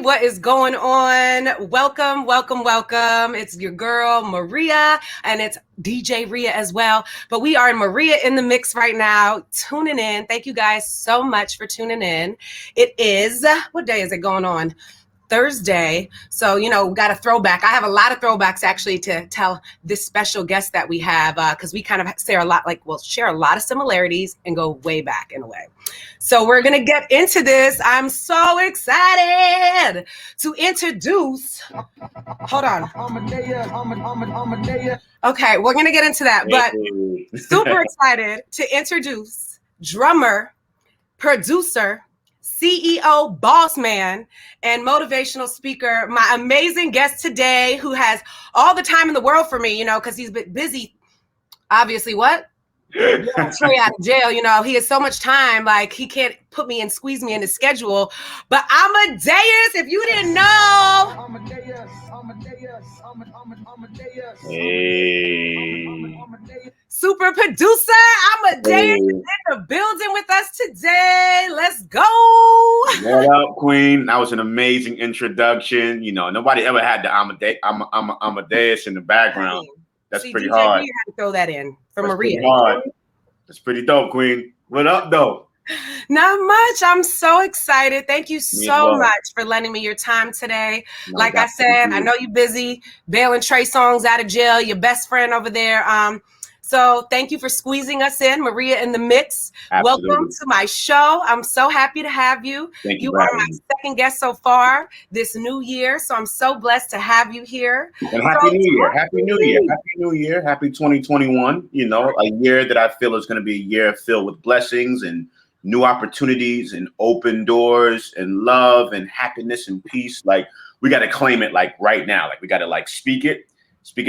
What is going on? Welcome, welcome, welcome. It's your girl, Maria, and it's DJ Ria as well. But we are Maria in the mix right now, tuning in. Thank you guys so much for tuning in. It is, what day is it going on? Thursday. So, we got a throwback. I have a lot of throwbacks actually to tell this special guest that we have because we kind of share a lot of similarities and go way back in a way. So we're going to get into this. I'm so excited to introduce. Hold on. Okay, we're going to get into that, but super excited to introduce drummer, producer, CEO, boss man, and motivational speaker, my amazing guest today who has all the time in the world for me, because he's been busy. Obviously, what? Trey out of jail, he has so much time, like he can't squeeze me in his schedule. But Amadeus, if you didn't know. Hey. Super producer Amadeus is in the building with us today. Let's go. What up, Queen? That was an amazing introduction. Nobody ever had the Amadeus in the background. That's pretty DJ hard. You had to throw that in for That's Maria. Pretty hard. That's pretty dope, Queen. What up, though? Not much. I'm so excited. Thank you so much for lending me your time today. Like I said, I know you're busy bailing Trey Songz out of jail, your best friend over there. So thank you for squeezing us in, Maria in the mix. Absolutely. Welcome to my show. I'm so happy to have you. You are my second guest so far this new year. So I'm so blessed to have you here. And Happy New Year. Happy New Year. Happy New Year. Happy 2021. A year that I feel is going to be a year filled with blessings and new opportunities and open doors and love and happiness and peace. Like we got to claim it like right now. Like we got to speak it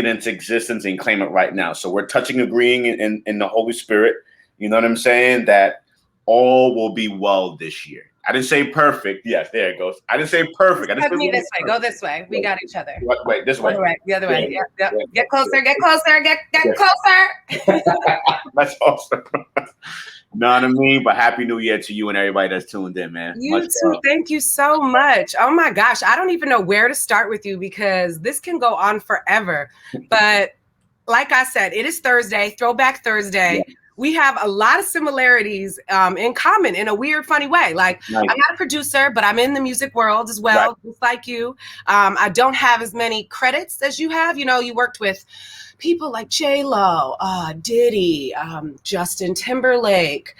into existence and claim it right now. So we're touching, agreeing in the Holy Spirit. You know what I'm saying? That all will be well this year. I didn't say perfect. Yes, there it goes. I didn't say perfect. I didn't say me this way. Go this way. We got each other. Wait, this way. The other way. Yep. Get closer. Get closer. Get closer. That's awesome. Know what I mean? But Happy New Year to you and everybody that's tuned in, man. You too. Thank you so much. Oh my gosh. I don't even know where to start with you because this can go on forever. But like I said, it is Thursday, Throwback Thursday. Yeah. We have a lot of similarities in common in a weird, funny way. Like nice. I'm not a producer, but I'm in the music world as well, just like you. I don't have as many credits as you have. You worked with people like J-Lo, Diddy, Justin Timberlake.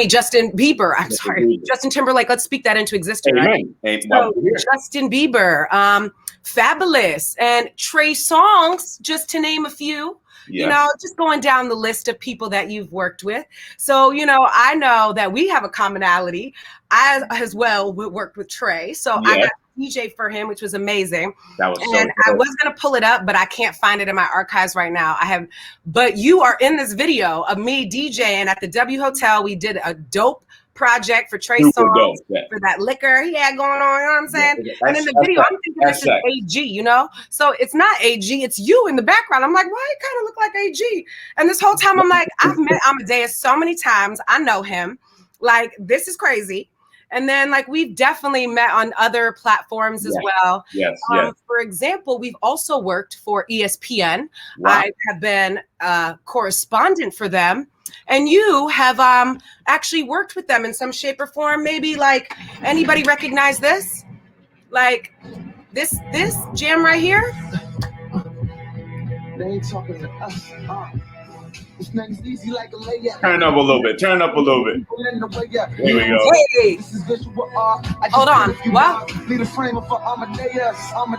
Justin Bieber. I'm sorry. Justin Timberlake. Let's speak that into existence. Right? Justin Bieber, Fabulous, and Trey Songz, just to name a few. Yes. Just going down the list of people that you've worked with. So, I know that we have a commonality. I as well worked with Trey. So I got DJ for him, which was amazing. That was I was going to pull it up, but I can't find it in my archives right now. But you are in this video of me DJing at the W Hotel. We did a dope project for Trey Songz for that liquor he had going on, you know what I'm saying? And in the video, I'm thinking this is AG, So it's not AG, it's you in the background. I'm like, why it kind of look like AG? And this whole time I'm like, I've met Amadeus so many times. I know him. Like, this is crazy. And then we've definitely met on other platforms as well. Yes. For example, we've also worked for ESPN. Wow. I have been a correspondent for them. And you have actually worked with them in some shape or form. Maybe anybody recognize this? Like this jam right here? They ain't talking to us. Easy like a layup. Turn up a little bit. Here we go. Hey. Hold on. What? Lead a frame for Amadeus. Okay.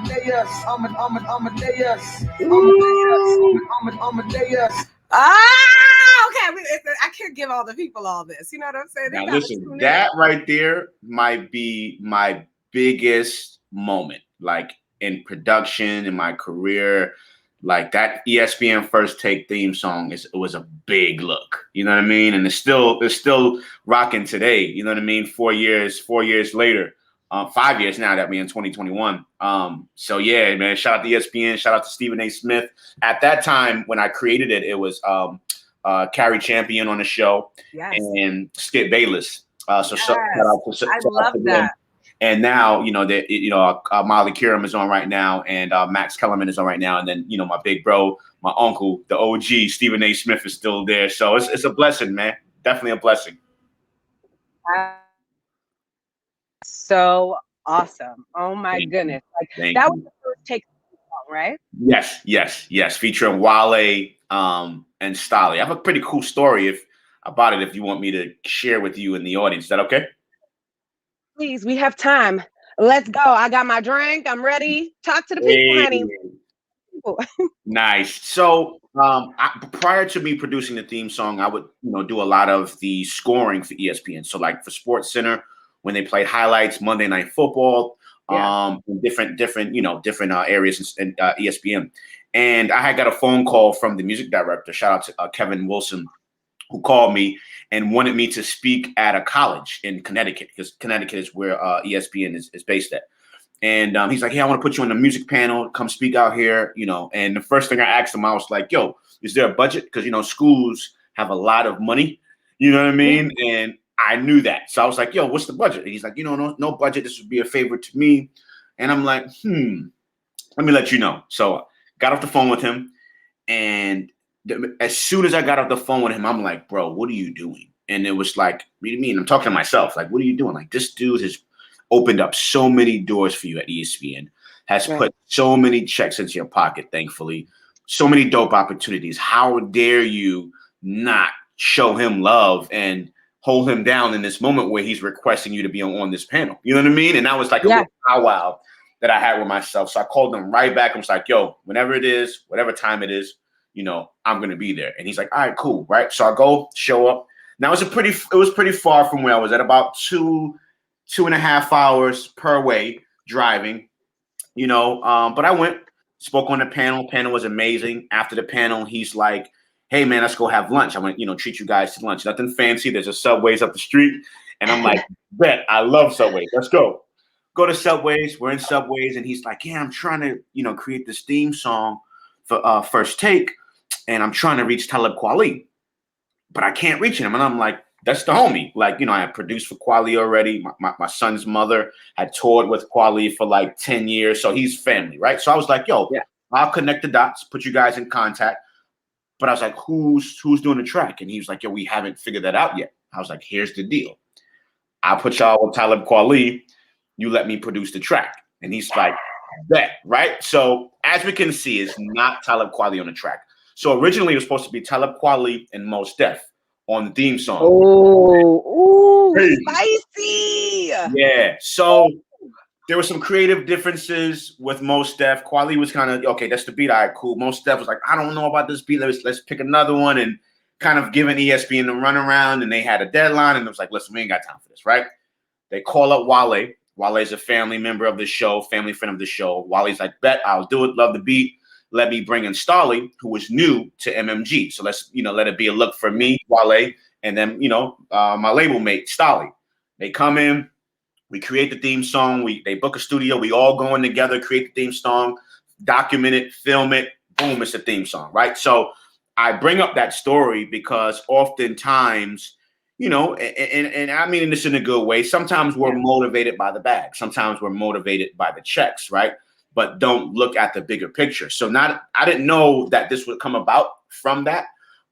I can't give all the people all this. You know what I'm saying? Now listen, that right there might be my biggest moment, in production, in my career. That ESPN First Take theme song it was a big look, you know what I mean? And it's still rocking today, you know what I mean? 4 years later, 5 years now that we're in 2021. So yeah, man, shout out to ESPN, shout out to Stephen A. Smith. At that time when I created it, it was Carrie Champion on the show and Skip Bayless. So shout out to I love that. And now, Molly Kiram is on right now, and Max Kellerman is on right now, and then my big bro, my uncle, the OG Stephen A. Smith is still there. So it's a blessing, man. Definitely a blessing. So awesome! Oh my goodness! Like that was the first take song, right? Yes. Featuring Wale and Stolly. I have a pretty cool story about it if you want me to share with you in the audience. Is that okay? Please, we have time. Let's go. I got my drink. I'm ready. Talk to the people, honey. Nice. So prior to me producing the theme song, I would do a lot of the scoring for ESPN. So like for Sports Center, when they played highlights, Monday Night Football, different areas in ESPN. And I had got a phone call from the music director, shout out to Kevin Wilson, who called me and wanted me to speak at a college in Connecticut, because Connecticut is where ESPN is based at. And he's like, hey, I want to put you on the music panel. Come speak out here, And the first thing I asked him, I was like, yo, is there a budget? Because, schools have a lot of money. You know what I mean? And I knew that. So I was like, yo, what's the budget? And he's like, no budget. This would be a favor to me. And I'm like, let me let you know. So got off the phone with him. And as soon as I got off the phone with him, I'm like, bro, what are you doing? And it was like, what do you mean? I'm talking to myself. Like, what are you doing? Like, this dude has opened up so many doors for you at ESPN, has put so many checks into your pocket, thankfully, so many dope opportunities. How dare you not show him love and hold him down in this moment where he's requesting you to be on this panel? You know what I mean? And that was like a little powwow that I had with myself. So I called him right back. I was like, yo, whenever it is, whatever time it is, I'm going to be there. And he's like, all right, cool. Right. So I go show up. Now it was pretty far from where I was at, about 2.5 hours per way driving, but I went, spoke on the panel. Panel was amazing. After the panel, he's like, hey man, let's go have lunch. I want to, treat you guys to lunch. Nothing fancy. There's a Subway's up the street. And I'm like, bet, I love Subway. Let's go. Go to Subway's. We're in Subway's. And he's like, yeah, I'm trying to, create this theme song for First Take. And I'm trying to reach Talib Kweli, but I can't reach him. And I'm like, that's the homie. Like, I had produced for Kweli already. My son's mother had toured with Kweli for like 10 years. So he's family, right? So I was like, yo, I'll connect the dots, put you guys in contact. But I was like, who's doing the track? And he was like, yo, we haven't figured that out yet. I was like, here's the deal. I'll put y'all with Talib Kweli. You let me produce the track. And he's like, bet, right? So as we can see, it's not Talib Kweli on the track. So originally it was supposed to be Talib Kweli and Mos Def on the theme song. Oh, spicy. Yeah. So there were some creative differences with Mos Def. Kweli was kind of, okay, that's the beat. All right, cool. Mos Def was like, I don't know about this beat. Let's pick another one, and kind of giving ESPN the runaround. And they had a deadline, and it was like, listen, we ain't got time for this, right? They call up Wale. Wale is a family member of the show, family friend of the show. Wale's like, bet, I'll do it. Love the beat. Let me bring in Stolly, who was new to MMG. So let's, let it be a look for me, Wale, and then, my label mate, Stolly. They come in, we create the theme song. They book a studio. We all go in together, create the theme song, document it, film it. Boom, it's a theme song, right? So I bring up that story because oftentimes, and I mean this in a good way, sometimes we're motivated by the bag. Sometimes we're motivated by the checks, right? But don't look at the bigger picture. So I didn't know that this would come about from that,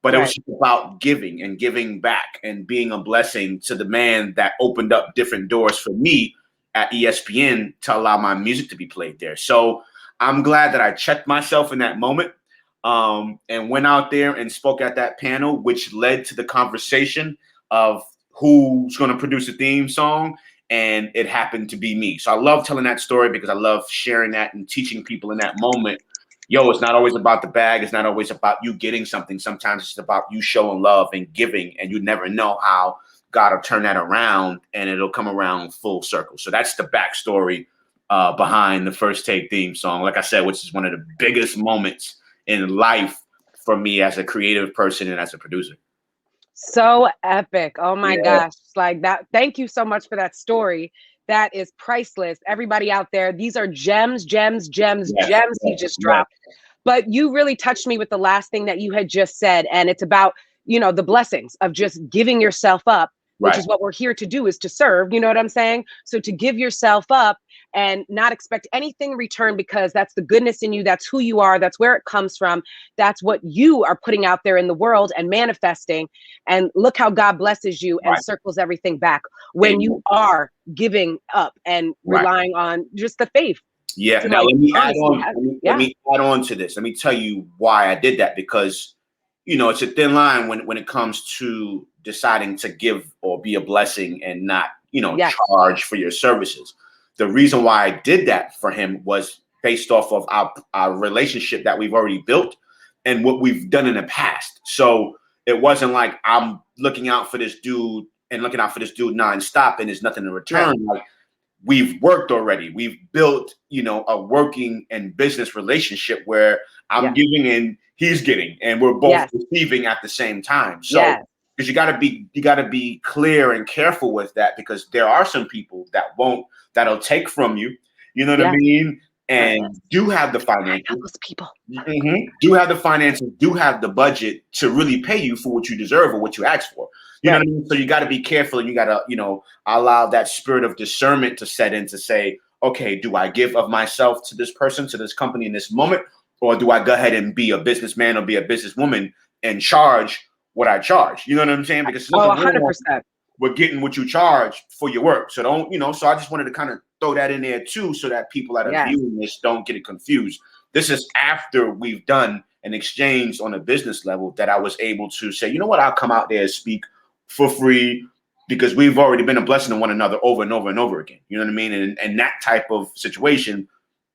but it was just about giving and giving back and being a blessing to the man that opened up different doors for me at ESPN to allow my music to be played there. So I'm glad that I checked myself in that moment and went out there and spoke at that panel, which led to the conversation of who's going to produce a theme song. And it happened to be me. So I love telling that story because I love sharing that and teaching people in that moment. Yo, it's not always about the bag. It's not always about you getting something. Sometimes it's about you showing love and giving. And you never know how God will turn that around and it'll come around full circle. So that's the backstory behind the First Take theme song. Like I said, which is one of the biggest moments in life for me as a creative person and as a producer. So epic. Oh my gosh. Like that. Thank you so much for that story. That is priceless. Everybody out there, these are gems he just dropped. But you really touched me with the last thing that you had just said. And it's about, the blessings of just giving yourself up which Right. is what we're here to do, is to serve. You know what I'm saying? So to give yourself up and not expect anything in return, because that's the goodness in you. That's who you are. That's where it comes from. That's what you are putting out there in the world and manifesting. And look how God blesses you and Right. circles everything back when you Amen. are giving up and Right. relying on just the faith. Yeah. To Now like, let me add honestly on. have, Let me add on to this. Let me tell you why I did that, because it's a thin line when it comes to deciding to give or be a blessing and not, yes, charge for your services. The reason why I did that for him was based off of our relationship that we've already built and what we've done in the past. So it wasn't like I'm looking out for this dude nonstop and there's nothing in return. right, Like, we've worked already. We've built, a working and business relationship where I'm yeah, giving and he's getting, and we're both yes, receiving at the same time. So, yes, because you gotta be clear and careful with that, because there are some people that'll take from you. You know what I yes. mean? And do have the I know finances. those people. Do have the finances, do have the budget to really pay you for what you deserve or what you ask for. You know what I mean? So you got to be careful, and you got to, allow that spirit of discernment to set in to say, okay, do I give of myself to this person, to this company in this moment? Or do I go ahead and be a businessman or be a businesswoman and charge what I charge? You know what I'm saying? Because there's Oh, nothing wrong 100%. with getting what you charge for your work. So don't, so I just wanted to kind of throw that in there too, so that people that are Yes. viewing this don't get it confused. This is after we've done an exchange on a business level that I was able to say, you know what, I'll come out there and speak for free, because we've already been a blessing to one another over and over and over again. You know what I mean? And that type of situation,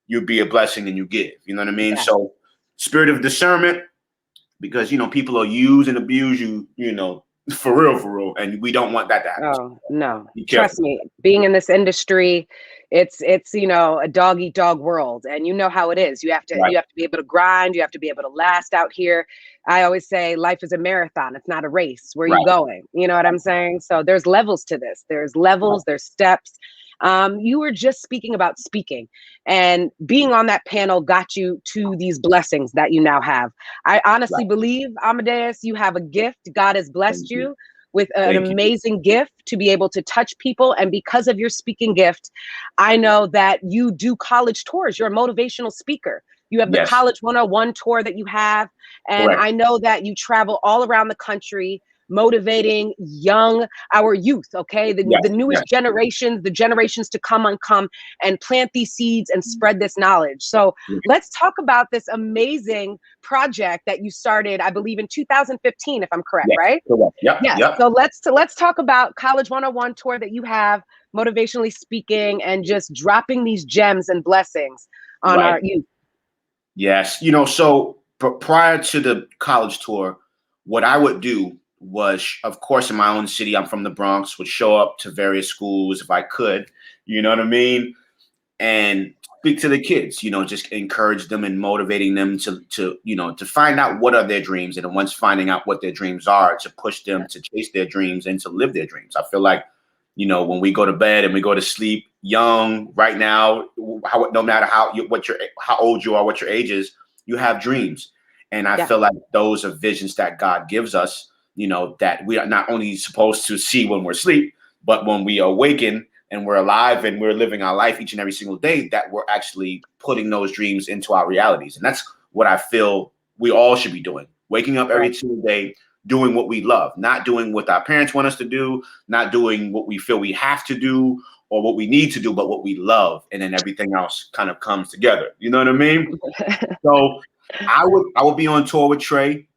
you be a blessing and you give. You know what I mean? Yes. So spirit of discernment, because people will use and abuse you, for real, and we don't want that to happen. Oh, no. Be careful. Trust me, being in this industry, it's a dog eat dog world, and you know how it is. You have to be able to grind, you have to be able to last out here. I always say life is a marathon, it's not a race. Where are you going? You know what I'm saying? So there's levels to this. There's levels, there's steps. You were just speaking about speaking, and being on that panel got you to these blessings that you now have. I honestly believe, Amadeus, you have a gift. God has blessed you with an amazing gift to be able to touch people. And because of your speaking gift, I know that you do college tours. You're a motivational speaker. You have the College 101 tour that you have. And I know that you travel all around the country motivating our youth, okay? The newest generations, the generations to come and plant these seeds and spread this knowledge. So let's talk about this amazing project that you started, I believe in 2015, if I'm correct, right? Correct. Yes. So let's talk about College 101 tour that you have, motivationally speaking, and just dropping these gems and blessings on our youth. Yes. So prior to the college tour, what I would do was, of course, in my own city, I'm from the Bronx, would show up to various schools if I could, you know what I mean? And speak to the kids, just encourage them and motivating them to find out what are their dreams. And then once finding out what their dreams are, to push them to chase their dreams and to live their dreams. I feel like, when we go to bed and we go to sleep young right now, no matter how old you are, what your age is, you have dreams. And I feel like those are visions that God gives us, that we are not only supposed to see when we're asleep, but when we awaken and we're alive and we're living our life each and every single day, that we're actually putting those dreams into our realities. And that's what I feel we all should be doing. Waking up every single day, doing what we love, not doing what our parents want us to do, not doing what we feel we have to do or what we need to do, but what we love. And then everything else kind of comes together. You know what I mean? So I would be on tour with Trey,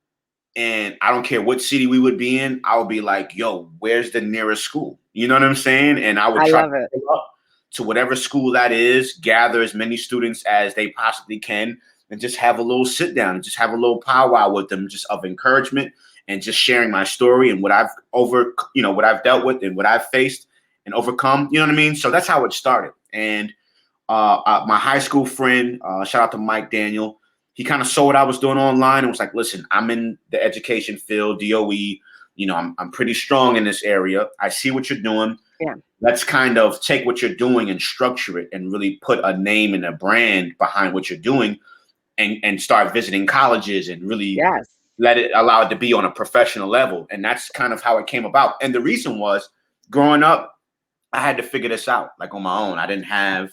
and I don't care what city we would be in. I would be like, yo, where's the nearest school? You know what I'm saying? And I would try to go up to whatever school that is, gather as many students as they possibly can, and just have a little sit down and just have a little powwow with them, just of encouragement and just sharing my story and what I've what I've dealt with and what I've faced and overcome. You know what I mean? So that's how it started. And my high school friend, shout out to Mike Daniel, he kind of saw what I was doing online and was like, listen, I'm in the education field, DOE, I'm pretty strong in this area. I see what you're doing. Yeah. Let's kind of take what you're doing and structure it and really put a name and a brand behind what you're doing and start visiting colleges and really allow it to be on a professional level. And that's kind of how it came about. And the reason was growing up, I had to figure this out like on my own. I didn't have,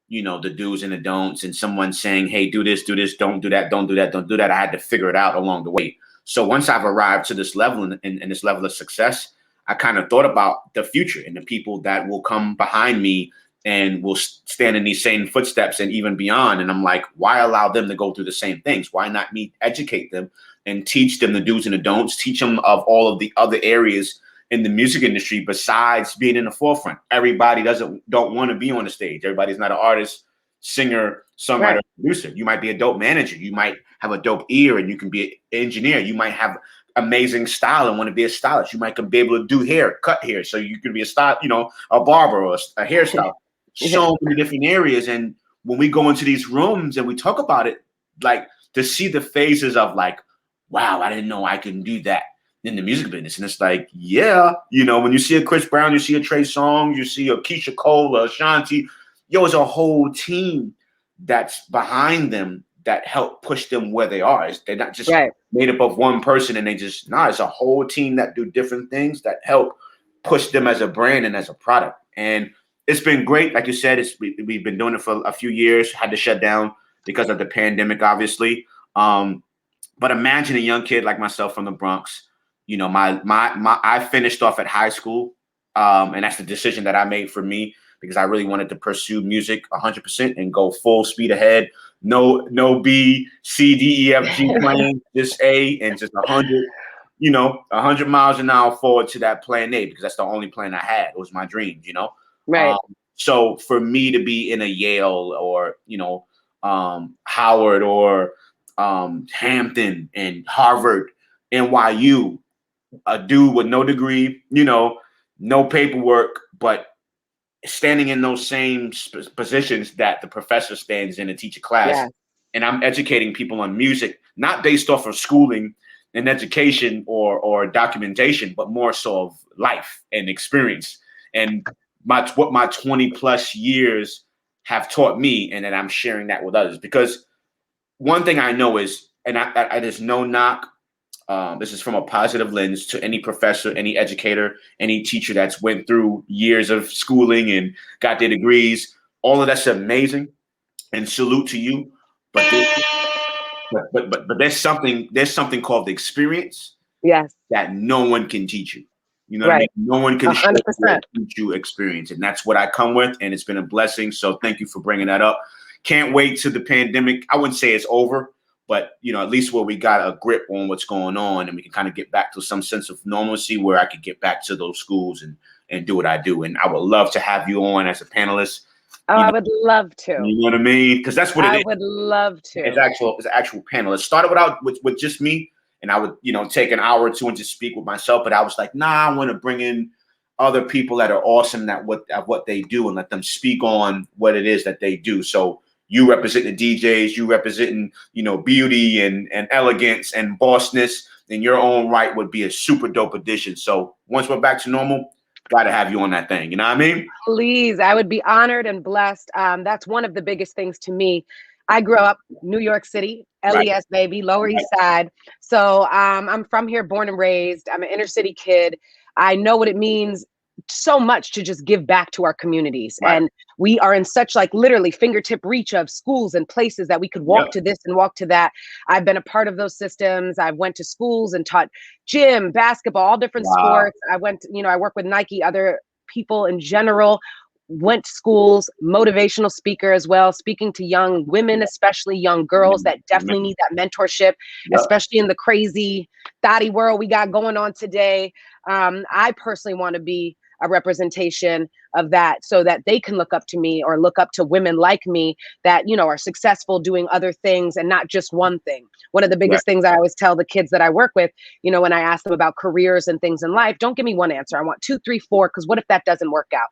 the do's and the don'ts and someone saying, hey, do this, don't do that, don't do that, don't do that. I had to figure it out along the way. So once I've arrived to this level and this level of success, I kind of thought about the future and the people that will come behind me and will stand in these same footsteps and even beyond. And I'm like, why allow them to go through the same things? Why not me educate them and teach them the do's and the don'ts, teach them of all of the other areas in the music industry besides being in the forefront. Everybody don't want to be on the stage. Everybody's not an artist, singer, songwriter, Right. producer. You might be a dope manager. You might have a dope ear and you can be an engineer. You might have amazing style and want to be a stylist. You might be able to do hair, cut hair. So you can be a style, a barber or a hairstyle. So many different areas. And when we go into these rooms and we talk about it, like to see the phases of like, wow, I didn't know I can do that in the music business. And it's like, yeah, when you see a Chris Brown, you see a Trey Songz, you see a Keisha Cole, a Ashanti, it's a whole team that's behind them that help push them where they are. They're not just made up of one person and it's a whole team that do different things that help push them as a brand and as a product. And it's been great. Like you said, we've been doing it for a few years, had to shut down because of the pandemic, obviously. But imagine a young kid like myself from the Bronx. I finished off at high school, and that's the decision that I made for me because I really wanted to pursue music 100% and go full speed ahead. No B, C, D, E, F, G plan, just A, and just 100 miles an hour forward to that plan A because that's the only plan I had. It was my dream, Right. So for me to be in a Yale or Howard or Hampton and Harvard, NYU, a dude with no degree, no paperwork, but standing in those same positions that the professor stands in to teach a class. Yeah. And I'm educating people on music, not based off of schooling and education or documentation, but more so of life and experience. And what my 20 plus years have taught me, and then I'm sharing that with others. Because one thing I know is, and I there's no knock, this is from a positive lens to any professor, any educator, any teacher that's went through years of schooling and got their degrees. All of that's amazing, and salute to you. But there's something called the experience. Yes. That no one can teach you. You know what I mean? No one can teach you experience, and that's what I come with, and it's been a blessing. So thank you for bringing that up. Can't wait till the pandemic. I wouldn't say it's over, but at least where we got a grip on what's going on, and we can kind of get back to some sense of normalcy where I could get back to those schools and do what I do. And I would love to have you on as a panelist. I would love to. You know what I mean? Because that's what it is. I would love to. It's an actual panel. It started with just me, and I would take an hour or two and just speak with myself. But I was like, nah, I want to bring in other people that are awesome at what they do and let them speak on what it is that they do. So you represent the DJs, you representing, beauty and elegance and bossness in your own right would be a super dope addition. So once we're back to normal, got to have you on that thing. You know what I mean? Please. I would be honored and blessed. That's one of the biggest things to me. I grew up New York City, LES baby, Lower East Side. So I'm from here, born and raised. I'm an inner city kid. I know what it means so much to just give back to our communities. And we are in such literally fingertip reach of schools and places that we could walk to this and walk to that. I've been a part of those systems. I went to schools and taught gym, basketball, all different sports. I went, I work with Nike, other people in general, went to schools, motivational speaker as well, speaking to young women, especially young girls that definitely need that mentorship, especially in the crazy thotty world we got going on today. I personally want to be a representation of that so that they can look up to me or look up to women like me that, are successful doing other things and not just one thing. One of the biggest things I always tell the kids that I work with, when I ask them about careers and things in life, don't give me one answer. I want 2, 3, 4, because what if that doesn't work out?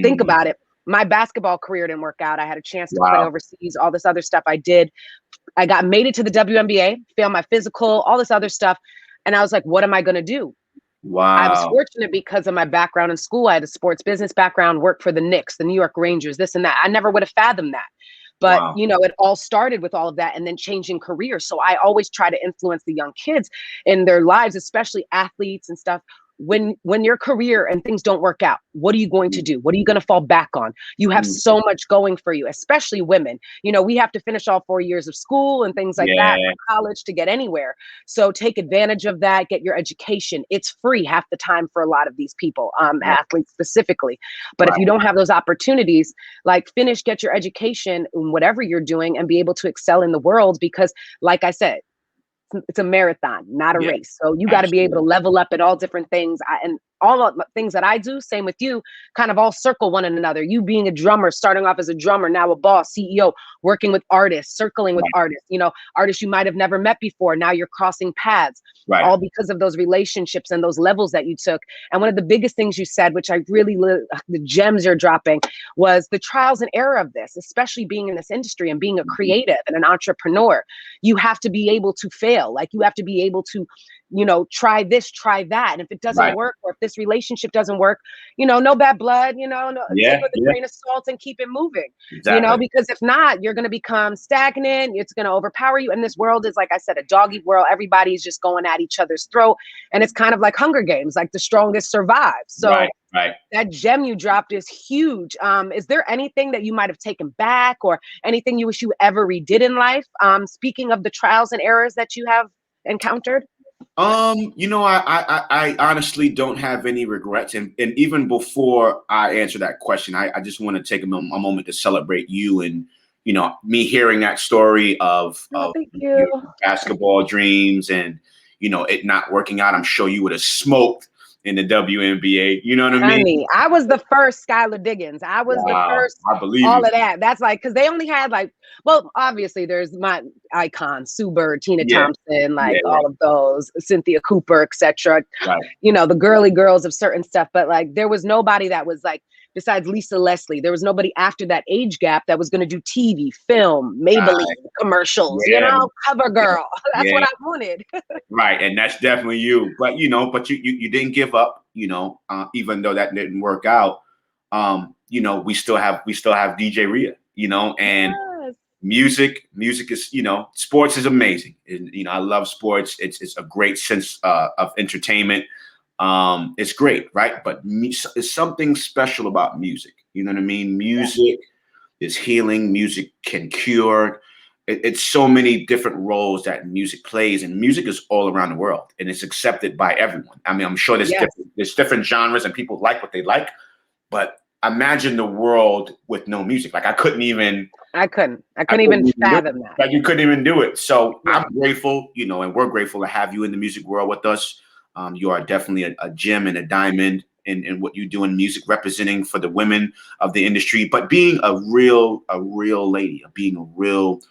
Think about it. My basketball career didn't work out. I had a chance to play overseas, all this other stuff I did. I made it to the WNBA, failed my physical, all this other stuff. And I was like, what am I going to do? Wow. I was fortunate because of my background in school. I had a sports business background, worked for the Knicks, the New York Rangers, this and that. I never would have fathomed that. But, it all started with all of that and then changing careers. So I always try to influence the young kids in their lives, especially athletes and stuff. when your career and things don't work out, what are you going to do? What are you going to fall back on? You have so much going for you, especially women. You know, we have to finish all 4 years of school and things like that, for college to get anywhere. So take advantage of that, get your education. It's free half the time for a lot of these people, athletes specifically. But if you don't have those opportunities, like finish, get your education in whatever you're doing and be able to excel in the world, because like I said, it's a marathon, not a race. So you got to be able to level up at all different things. And all of the things that I do, same with you, kind of all circle one another. You being a drummer, starting off as a drummer, now a boss, CEO, working with artists, circling with artists, you know, artists you might have never met before. Now you're crossing paths, all because of those relationships and those levels that you took. And one of the biggest things you said, which I really, the gems you're dropping, was the trials and error of this, especially being in this industry and being a creative and an entrepreneur. You have to be able to fail. Like you have to be able to, you know, try this, try that. And if it doesn't work, or if this relationship doesn't work, you know, no bad blood, you know, take it with a grain of salt and keep it moving, you know, because if not, you're going to become stagnant. It's going to overpower you. And this world is, like I said, a dog eat world. Everybody's just going at each other's throat. And it's kind of like Hunger Games, like the strongest survive. So that gem you dropped is huge. Is there anything that you might have taken back or anything you wish you ever redid in life? Speaking of the trials and errors that you have encountered? You know, I honestly don't have any regrets. And even before I answer that question, I just want to take a moment to celebrate you and, you know, me hearing that story of your basketball dreams and, you know, it not working out. I'm sure you would have smoked in the WNBA. You know what I mean? I was the first Skylar Diggins. I was the first. I believe all of that. That's like, because they only had like, well, obviously there's my icons, Sue Bird, Tina Thompson, like all of those, Cynthia Cooper, etc. You know, the girly girls of certain stuff. But like, there was nobody that was like, besides Lisa Leslie, there was nobody after that age gap that was going to do TV, film, Maybelline commercials, you know, cover girl. That's what I wanted. And that's definitely you. But, you know, you didn't give up, you know, even though that didn't work out. You know, we still have DJ Rhea, you know, and music is, you know, sports is amazing. And, you know, I love sports. It's a great sense of entertainment. It's great, right? But it's something special about music. You know what I mean? Music is healing. Music can cure. It's so many different roles that music plays, and music is all around the world, and it's accepted by everyone. I mean, I'm sure there's different genres, and people like what they like, but imagine the world with no music. Like I couldn't even fathom that. Like you couldn't even do it. So I'm grateful, you know, and we're grateful to have you in the music world with us. You are definitely a gem and a diamond in what you do in music, representing for the women of the industry, but being a real lady, being a real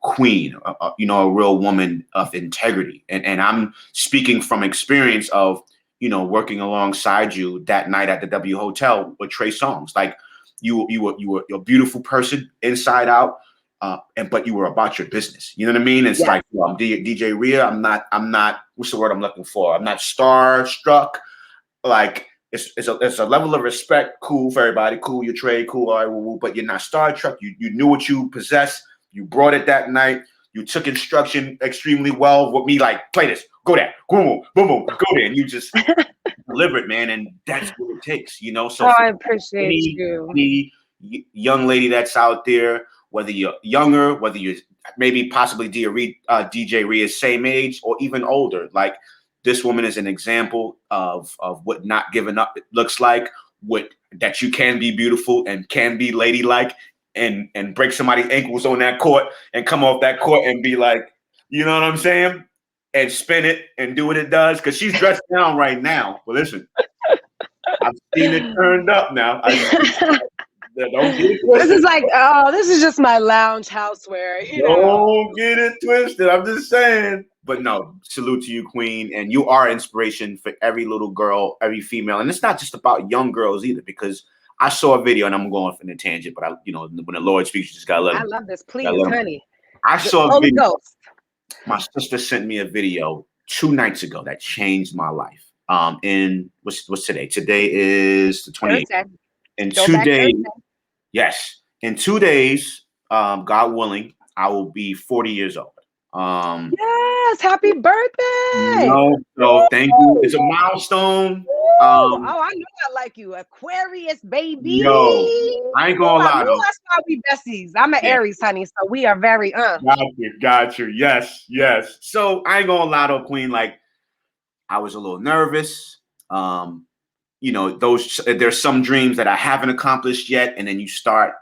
queen, you know, a real woman of integrity. And I'm speaking from experience of, you know, working alongside you that night at the W Hotel with Trey Songz. Like you were a beautiful person inside out, but you were about your business. You know what I mean? It's like, well, I'm DJ Rhea. I'm not. What's the word I'm looking for? I'm not starstruck. Like it's a level of respect. Cool for everybody. Cool, you're Trey. Cool, all right, but you're not starstruck. You knew what you possessed. You brought it that night. You took instruction extremely well with me. Like, play this. Go there. Boom, boom, boom. Go there. And you just deliver it, man. And that's what it takes, you know? So I appreciate you. Any young lady that's out there, whether you're younger, whether you're maybe possibly DJ Rhea's same age or even older, like this woman is an example of what not giving up looks like, that you can be beautiful and can be ladylike and break somebody's ankles on that court and come off that court and be like, you know what I'm saying? And spin it and do what it does. Cause she's dressed down right now. Well, listen, I've seen it turned up now. Don't get it twisted. This is like, this is just my lounge houseware. Don't get it twisted. I'm just saying. But no, salute to you, Queen. And you are inspiration for every little girl, every female. And it's not just about young girls either, because I saw a video, and I'm going off in a tangent, but when the Lord speaks, you just gotta let him. I love this. Please, honey. I saw a video. My sister sent me a video 2 nights ago that changed my life. In what's today? Today is the 28th. In 2 days, in 2 days, God willing, I will be 40 years old. Yes, happy birthday. No, so thank you. It's a milestone. Oh, I know I like you, Aquarius, baby. Yo, I ain't gonna lie though. That's why we besties. I'm an Aries, honey, so we are very Got you. Yes. So I ain't gonna lie though, Queen. Like, I was a little nervous. There's some dreams that I haven't accomplished yet, and then you start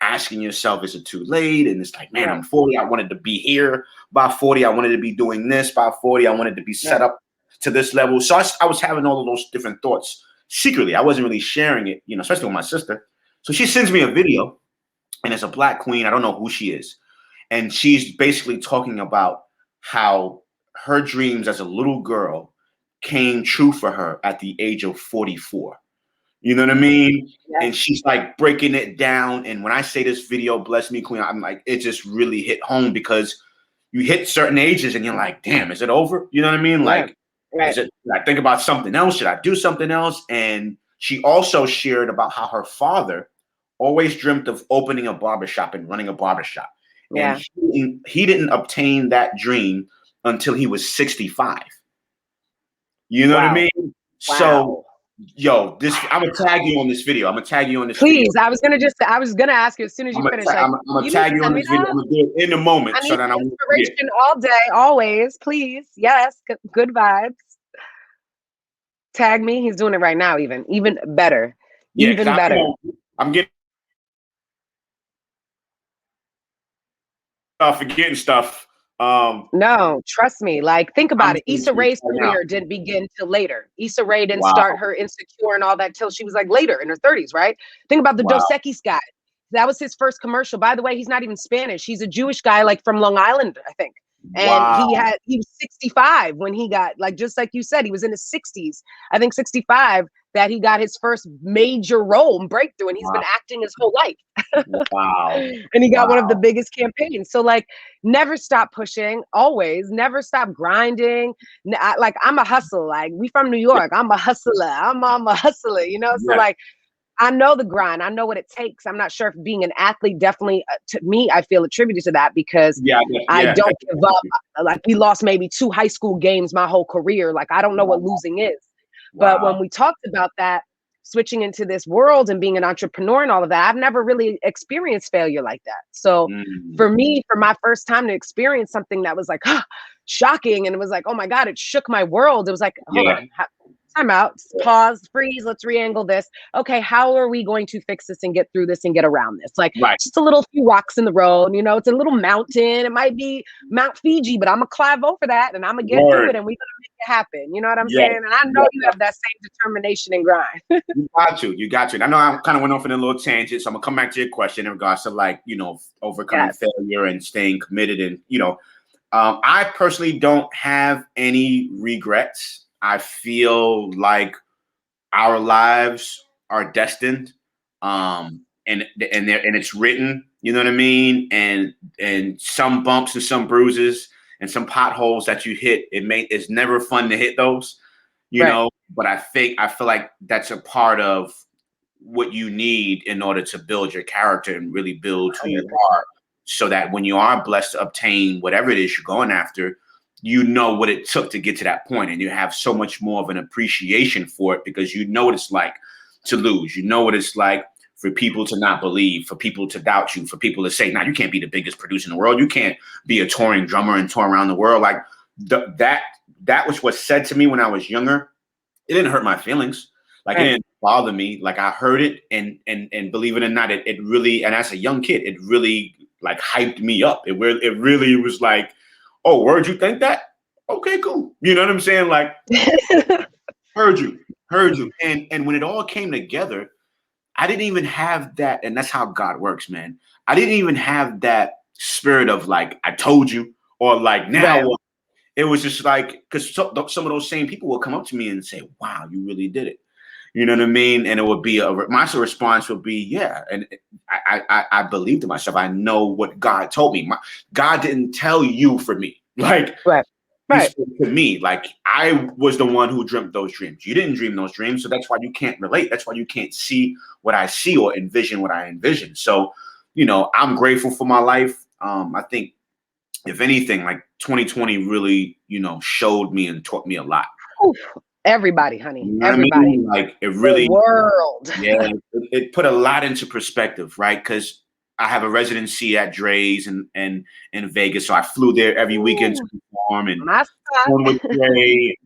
asking yourself, is it too late? And it's like, man, I'm 40. I wanted to be here by 40. I wanted to be doing this by 40. I wanted to be set up to this level. So I was having all of those different thoughts secretly. I wasn't really sharing it, especially with my sister. So she sends me a video, and it's a Black queen. I don't know who she is. And she's basically talking about how her dreams as a little girl came true for her at the age of 44. You know what I mean? Yeah. And she's like breaking it down. And when I say this video, bless me, Queen, I'm like, it just really hit home, because you hit certain ages and you're like, damn, is it over? You know what I mean? Like, should I think about something else? Should I do something else? And she also shared about how her father always dreamt of opening a barbershop and running a barbershop. Yeah. And he didn't obtain that dream until he was 65. You know what I mean? Wow. So, yo, I'm gonna tag you on this video. Please, video. I was gonna ask you as soon as you finish. I'm gonna tag you on this video. I'm gonna do it in a moment. I need inspiration all day, always. Please, yes, good vibes. Tag me. He's doing it right now. Even better. Yeah, even better. I'm getting forgetting stuff. No, trust me. Like, think about it. Issa Rae's career didn't begin till later. Issa Rae didn't start her Insecure and all that till she was like later in her 30s, right? Think about the Dos Equis guy. That was his first commercial. By the way, he's not even Spanish. He's a Jewish guy, like from Long Island, I think. And he was 65 when he got, like, just like you said, he was in his 60s. I think 65 that he got his first major role and breakthrough, and he's been acting his whole life. And he got one of the biggest campaigns. So, like, never stop pushing, always, never stop grinding. Like, I'm a hustle. Like, we from New York. I'm a hustler. I'm a hustler, So like, I know the grind. I know what it takes. I'm not sure if being an athlete definitely, to me, I feel attributed to that, because I don't give up. Like, we lost maybe 2 high school games my whole career. Like, I don't know what losing is. But when we talked about that, switching into this world and being an entrepreneur and all of that, I've never really experienced failure like that. So for me, for my first time to experience something that was like shocking, and it was like, oh my God, it shook my world. It was like, hold on, time out, pause, freeze, let's re-angle this. Okay, how are we going to fix this and get through this and get around this? Like, just a little few rocks in the road, it's a little mountain. It might be Mount Fiji, but I'm gonna climb over that and I'm gonna get through it, and we're gonna make it happen. You know what I'm saying? And I know you have that same determination and grind. You got you. I know I kind of went off in a little tangent, so I'm gonna come back to your question in regards to, like, overcoming failure and staying committed. And I personally don't have any regrets. I feel like our lives are destined, and it's written. You know what I mean? And some bumps and some bruises and some potholes that you hit. It's never fun to hit those, you know. But I feel like that's a part of what you need in order to build your character and really build who you are, so that when you are blessed to obtain whatever it is you're going after, you know what it took to get to that point, and you have so much more of an appreciation for it, because you know what it's like to lose. You know what it's like for people to not believe, for people to doubt you, for people to say, "Nah, you can't be the biggest producer in the world. You can't be a touring drummer and tour around the world." Like, that was what's said to me when I was younger. It didn't hurt my feelings. Like, it didn't bother me. Like, I heard it, and believe it or not, it really, and as a young kid, it really, like, hyped me up. It really was like, oh, word, you think that? Okay, cool. You know what I'm saying? Like, heard you. And when it all came together, I didn't even have that. And that's how God works, man. I didn't even have that spirit of, like, I told you, or like, now what? It was just like, because some of those same people will come up to me and say, wow, you really did it. You know what I mean? And it would be my response would be, yeah. And I believed in myself. I know what God told me. God didn't tell you for me. Like, He spoke to me. Like, I was the one who dreamt those dreams. You didn't dream those dreams. So that's why you can't relate. That's why you can't see what I see or envision what I envision. So, I'm grateful for my life. I think if anything, like 2020 really, showed me and taught me a lot. Oof. Everybody, honey. You know Everybody. what I mean? Like it really, the world. yeah, it put a lot into perspective, right? Because I have a residency at Dre's and in Vegas, so I flew there every weekend to perform and My perform with Trey.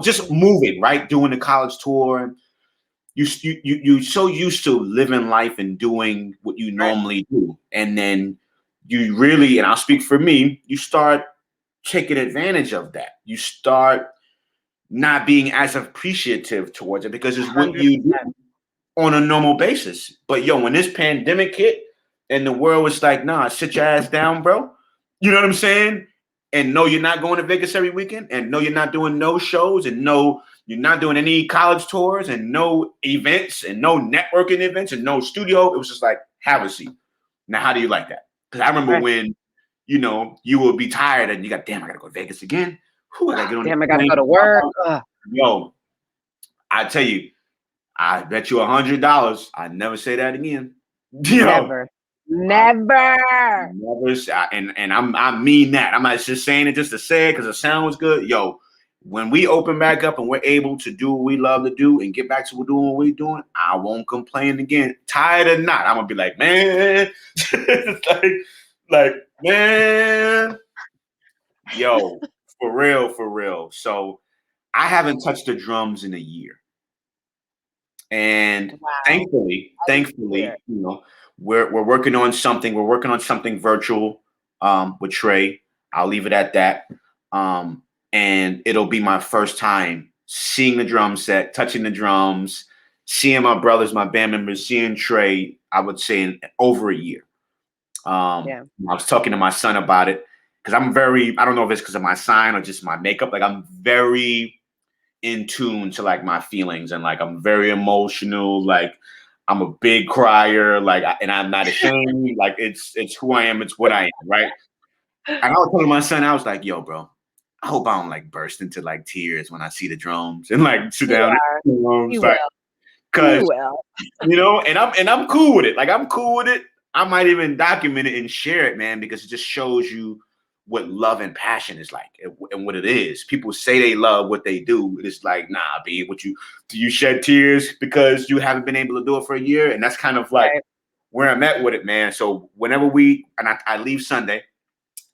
Just moving, right? Doing the college tour. You so used to living life and doing what you normally do, and then you really, and I'll speak for me, you start taking advantage of that. You start not being as appreciative towards it because it's what you do on a normal basis. But when this pandemic hit and the world was like, nah, sit your ass down, bro. You know what I'm saying? And no, you're not going to Vegas every weekend. And no, you're not doing no shows. And no, you're not doing any college tours and no events and no networking events and no studio. It was just like, have a seat. Now, how do you like that? Because I remember when, you would be tired and you got, damn, I got to go to Vegas again. Whew, I got to get on damn, I got to go to work. Yo, I tell you, I bet you $100. I never say that again. Never. And I mean that. I'm not just saying it just to say it because the sound was good. Yo, when we open back up and we're able to do what we love to do and get back to doing what we're doing, I won't complain again. Tired or not, I'm gonna be like, man, like man, yo, for real. So I haven't touched the drums in a year. And thankfully, we're working on something. We're working on something virtual with Trey. I'll leave it at that. And it'll be my first time seeing the drum set, touching the drums, seeing my brothers, my band members, seeing Trey, I would say in over a year. I was talking to my son about it because I don't know if it's because of my sign or just my makeup. Like I'm very in tune to like my feelings and like I'm very emotional. Like I'm a big crier. And I'm not ashamed. Like it's who I am. It's what I am. Right. And I was telling my son, I was like, yo, bro, I hope I don't like burst into like tears when I see the drums and like sit down. Because and I'm cool with it. Like I'm cool with it. I might even document it and share it, man, because it just shows you what love and passion is like and what it is. People say they love what they do. It's like, nah, B, do you shed tears because you haven't been able to do it for a year? And that's kind of like where I'm at with it, man. So whenever I leave Sunday,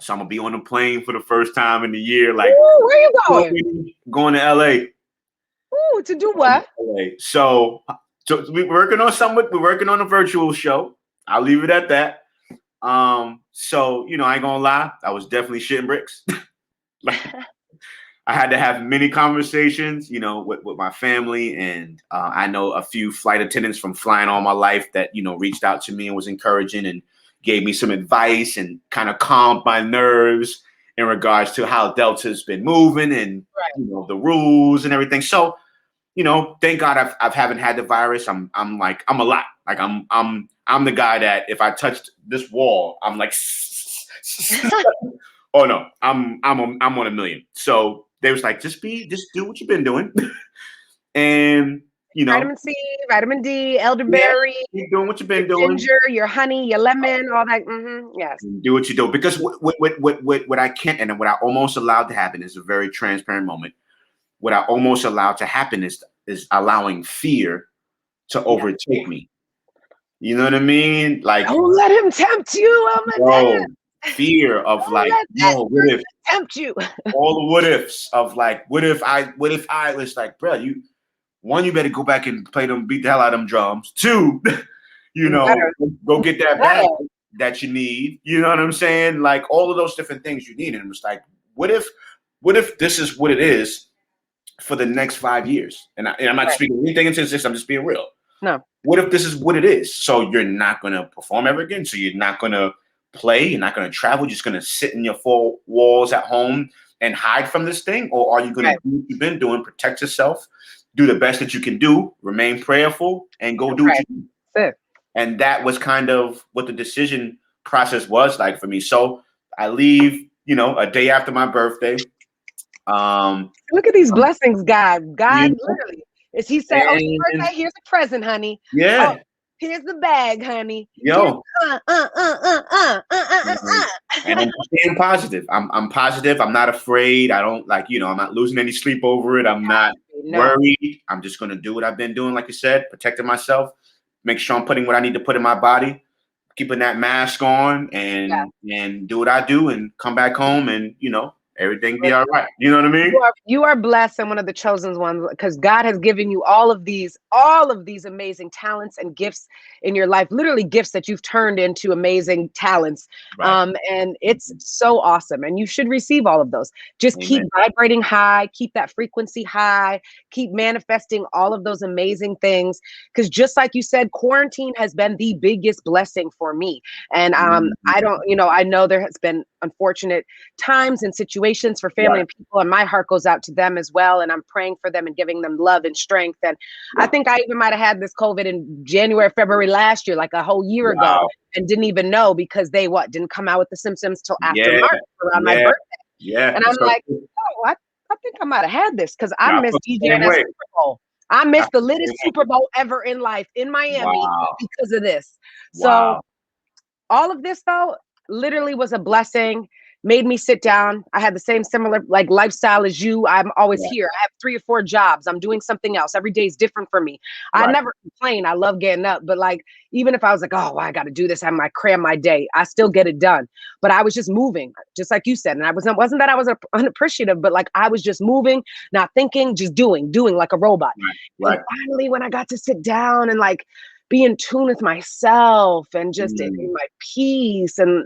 so I'm gonna be on the plane for the first time in the year. Like, ooh, where you going? Going to LA. Ooh, to do what? So we're working on something. We're working on a virtual show. I'll leave it at that. So I ain't gonna lie, I was definitely shitting bricks. I had to have many conversations, with my family, and I know a few flight attendants from flying all my life that reached out to me and was encouraging and gave me some advice and kind of calmed my nerves in regards to how Delta's been moving and the rules and everything. So thank God I haven't had the virus. I'm a lot. Like I'm the guy that if I touched this wall, I'm like, oh no, I'm on a million. So they was like, just do what you've been doing, and vitamin C, vitamin D, elderberry, keep doing what you've been doing, ginger, your honey, your lemon, all that. Yes, do what you do because what I can't and what I almost allowed to happen is a very transparent moment. What I almost allowed to happen is allowing fear to overtake me. You know what I mean? Like, don't let him tempt you. Oh my God. Fear of what if tempt you? All the what ifs of like, what if I was like, bro, you better go back and beat the hell out of them drums. Two, go get that bag that you need. You know what I'm saying? Like all of those different things you need. And it was like, what if this is what it is for the next 5 years? And I'm not speaking anything into this. I'm just being real. No. What if this is what it is? So you're not going to perform ever again. So you're not going to play. You're not going to travel. You're just going to sit in your four walls at home and hide from this thing? Or are you going to do what you've been doing, protect yourself, do the best that you can do, remain prayerful, and go do what you do? And that was kind of what the decision process was like for me. So I leave, a day after my birthday. Look at these blessings, God literally. Is he saying, "Oh, birthday, here's a present, honey. Yeah. Oh, here's the bag, honey. Yo. And I'm staying positive. I'm positive. I'm not afraid. I don't I'm not losing any sleep over it. I'm not worried. I'm just going to do what I've been doing. Like you said, protecting myself, make sure I'm putting what I need to put in my body, keeping that mask on and do what I do and come back home and, everything be all right. You know what I mean? You are blessed and one of the chosen ones because God has given you all of these amazing talents and gifts in your life, literally gifts that you've turned into amazing talents. Right. And it's so awesome. And you should receive all of those. Just keep vibrating high, keep that frequency high, keep manifesting all of those amazing things. Because just like you said, quarantine has been the biggest blessing for me. And I know there has been unfortunate times and situations for family and people, and my heart goes out to them as well. And I'm praying for them and giving them love and strength. And I think I even might have had this COVID in January, February last year, like a whole year ago, and didn't even know because they didn't come out with the symptoms till after March around my birthday. Yeah. And I'm like, oh, I think I might have had this because I missed DJing at Super Bowl. I missed the latest Super Bowl ever in life in Miami because of this. So all of this though literally was a blessing, made me sit down. I had the same similar lifestyle as you. I'm always here. I have 3 or 4 jobs. I'm doing something else. Every day is different for me. I never complain. I love getting up. But even if I was I got to do this, I might cram my day, I still get it done. But I was just moving, just like you said. And I wasn't that I was unappreciative, but I was just moving, not thinking, just doing like a robot. And finally, when I got to sit down and be in tune with myself and just in my peace. And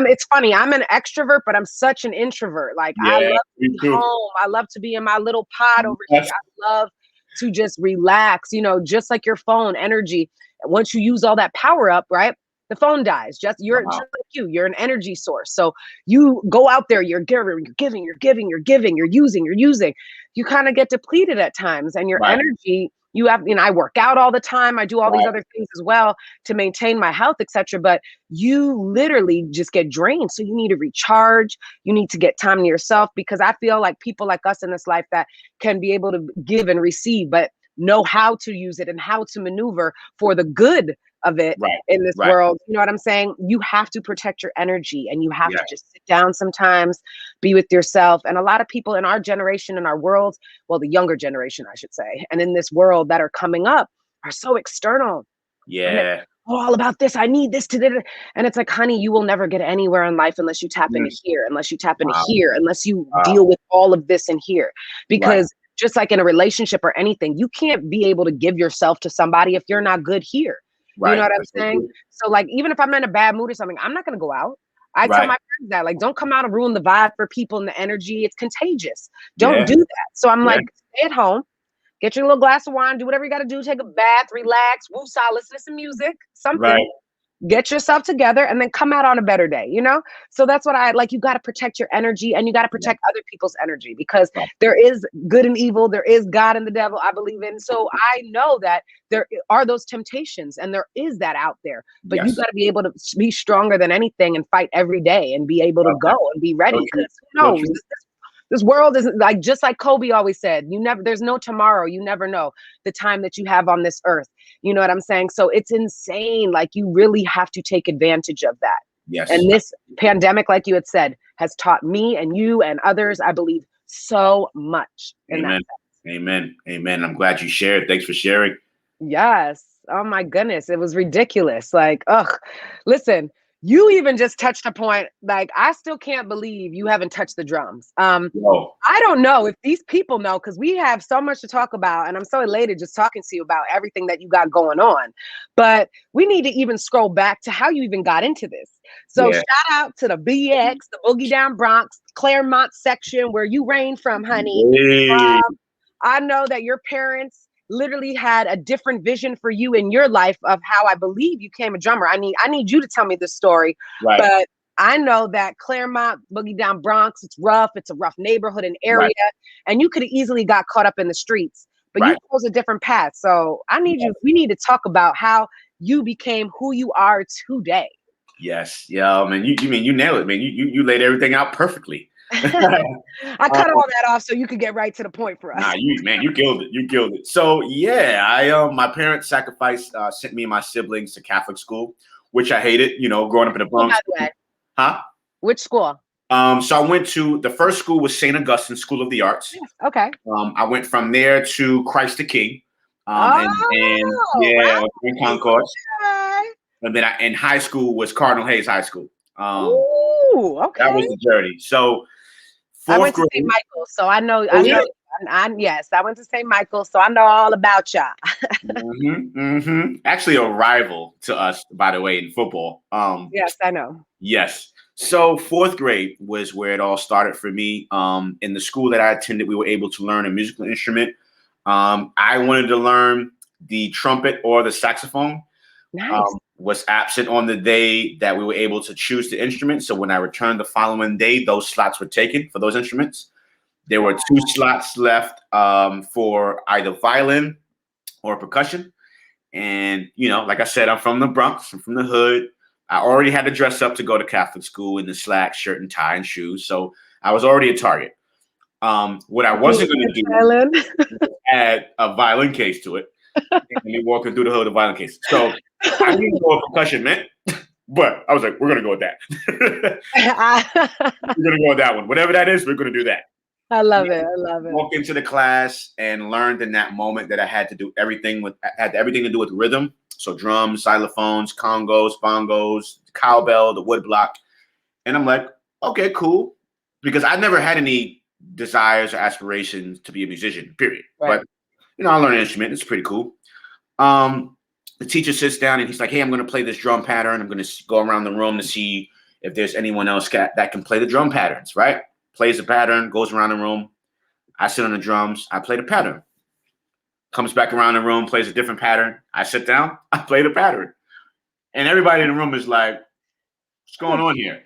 it's funny, I'm an extrovert, but I'm such an introvert. I love to be home. I love to be in my little pod over here. I love to just relax, just like your phone energy. Once you use all that power up, right? The phone dies. You're just like you're an energy source. So you go out there, you're giving, you're using. You kind of get depleted at times and your energy. You have, I work out all the time. I do all these other things as well to maintain my health, etc. But you literally just get drained. So you need to recharge. You need to get time to yourself because I feel like people like us in this life that can be able to give and receive, but know how to use it and how to maneuver for the good of it in this world. You know what I'm saying? You have to protect your energy and you have to just sit down sometimes, be with yourself. And a lot of people in our generation, in our world, well, the younger generation, I should say, and in this world that are coming up are so external. Yeah. All about this. I need this to, and it's honey, you will never get anywhere in life unless you tap into here, unless you tap into here, unless you deal with all of this in here. Because just like in a relationship or anything, you can't be able to give yourself to somebody if you're not good here. You know what I'm saying? So even if I'm in a bad mood or something, I'm not going to go out. I tell my friends that don't come out and ruin the vibe for people and the energy. It's contagious. Don't do that. So I'm stay at home, get your little glass of wine, do whatever you got to do, take a bath, relax, woosah, listen to some music, something. Get yourself together and then come out on a better day, So that's what you got to protect your energy and you got to protect other people's energy because there is good and evil. There is God and the devil, I believe in. So I know that there are those temptations and there is that out there, but you got to be able to be stronger than anything and fight every day and be able to go and be ready. Because who knows? This world is just like Kobe always said, there's no tomorrow. You never know the time that you have on this earth. You know what I'm saying? So it's insane. You really have to take advantage of that. Yes. And this pandemic, like you had said, has taught me and you and others, I believe, so much. Amen. Amen. Amen. I'm glad you shared. Thanks for sharing. Yes. Oh my goodness. It was ridiculous. Listen, you even just touched a point. I still can't believe you haven't touched the drums. I don't know if these people know because we have so much to talk about, and I'm so elated just talking to you about everything that you got going on. But we need to even scroll back to how you even got into this. So shout out to the BX, the Boogie Down Bronx, Claremont section where you reign from, honey. Hey. I know that your parents literally had a different vision for you in your life of how I believe you became a drummer. I need you to tell me this story. But I know that Claremont, Boogie Down Bronx, it's rough. It's a rough neighborhood and area. And you could have easily got caught up in the streets, but you chose a different path. So we need to talk about how you became who you are today. Yes. Yeah, man. You nailed it, man. You laid everything out perfectly. I cut all that off so you could get right to the point for us. Nah, you killed it. You killed it. So yeah, my parents sacrificed, sent me and my siblings to Catholic school, which I hated. Growing up in the Bronx. By the way. Huh? Which school? So I went to the first school was St. Augustine School of the Arts. Yes. Okay. I went from there to Christ the King. And yeah, wow. in Concourse. Okay. And then in high school was Cardinal Hayes High School. Ooh, okay. That was the journey. So I went grade, to St. Michael, so I know. Oh, yeah? Yes, I went to St. Michael, so I know all about y'all. Actually, a rival to us, by the way, in football. Yes, I know. Yes. So 4th grade was where it all started for me. In the school that I attended, we were able to learn a musical instrument. I wanted to learn the trumpet or the saxophone. Nice. Was absent on the day that we were able to choose the instrument. So when I returned the following day, those slots were taken for those instruments. There were 2 slots left for either violin or percussion. And, you know, like I said, I'm from the Bronx. I'm from the hood. I already had to dress up to go to Catholic school in the slacks, shirt and tie and shoes. So I was already a target. What I wasn't going to do was add a violin case to it. And me walking through the hood of violin case. So I didn't know what percussion meant, but I was like, we're going to go with that. We're going to go with that one. Whatever that is, we're going to do that. I love it. I love it. Walked into the class and learned in that moment that I had to do everything to do with rhythm. So drums, xylophones, congos, bongos, cowbell, the woodblock. And I'm like, okay, cool. Because I never had any desires or aspirations to be a musician, period. Right. But, you know, I learned an instrument. It's pretty cool. The teacher sits down and he's like, hey, I'm going to play this drum pattern. I'm going to go around the room to see if there's anyone else that can play the drum patterns, right? Plays the pattern, goes around the room. I sit on the drums. I play the pattern. Comes back around the room, plays a different pattern. I sit down. I play the pattern. And everybody in the room is like, what's going on here?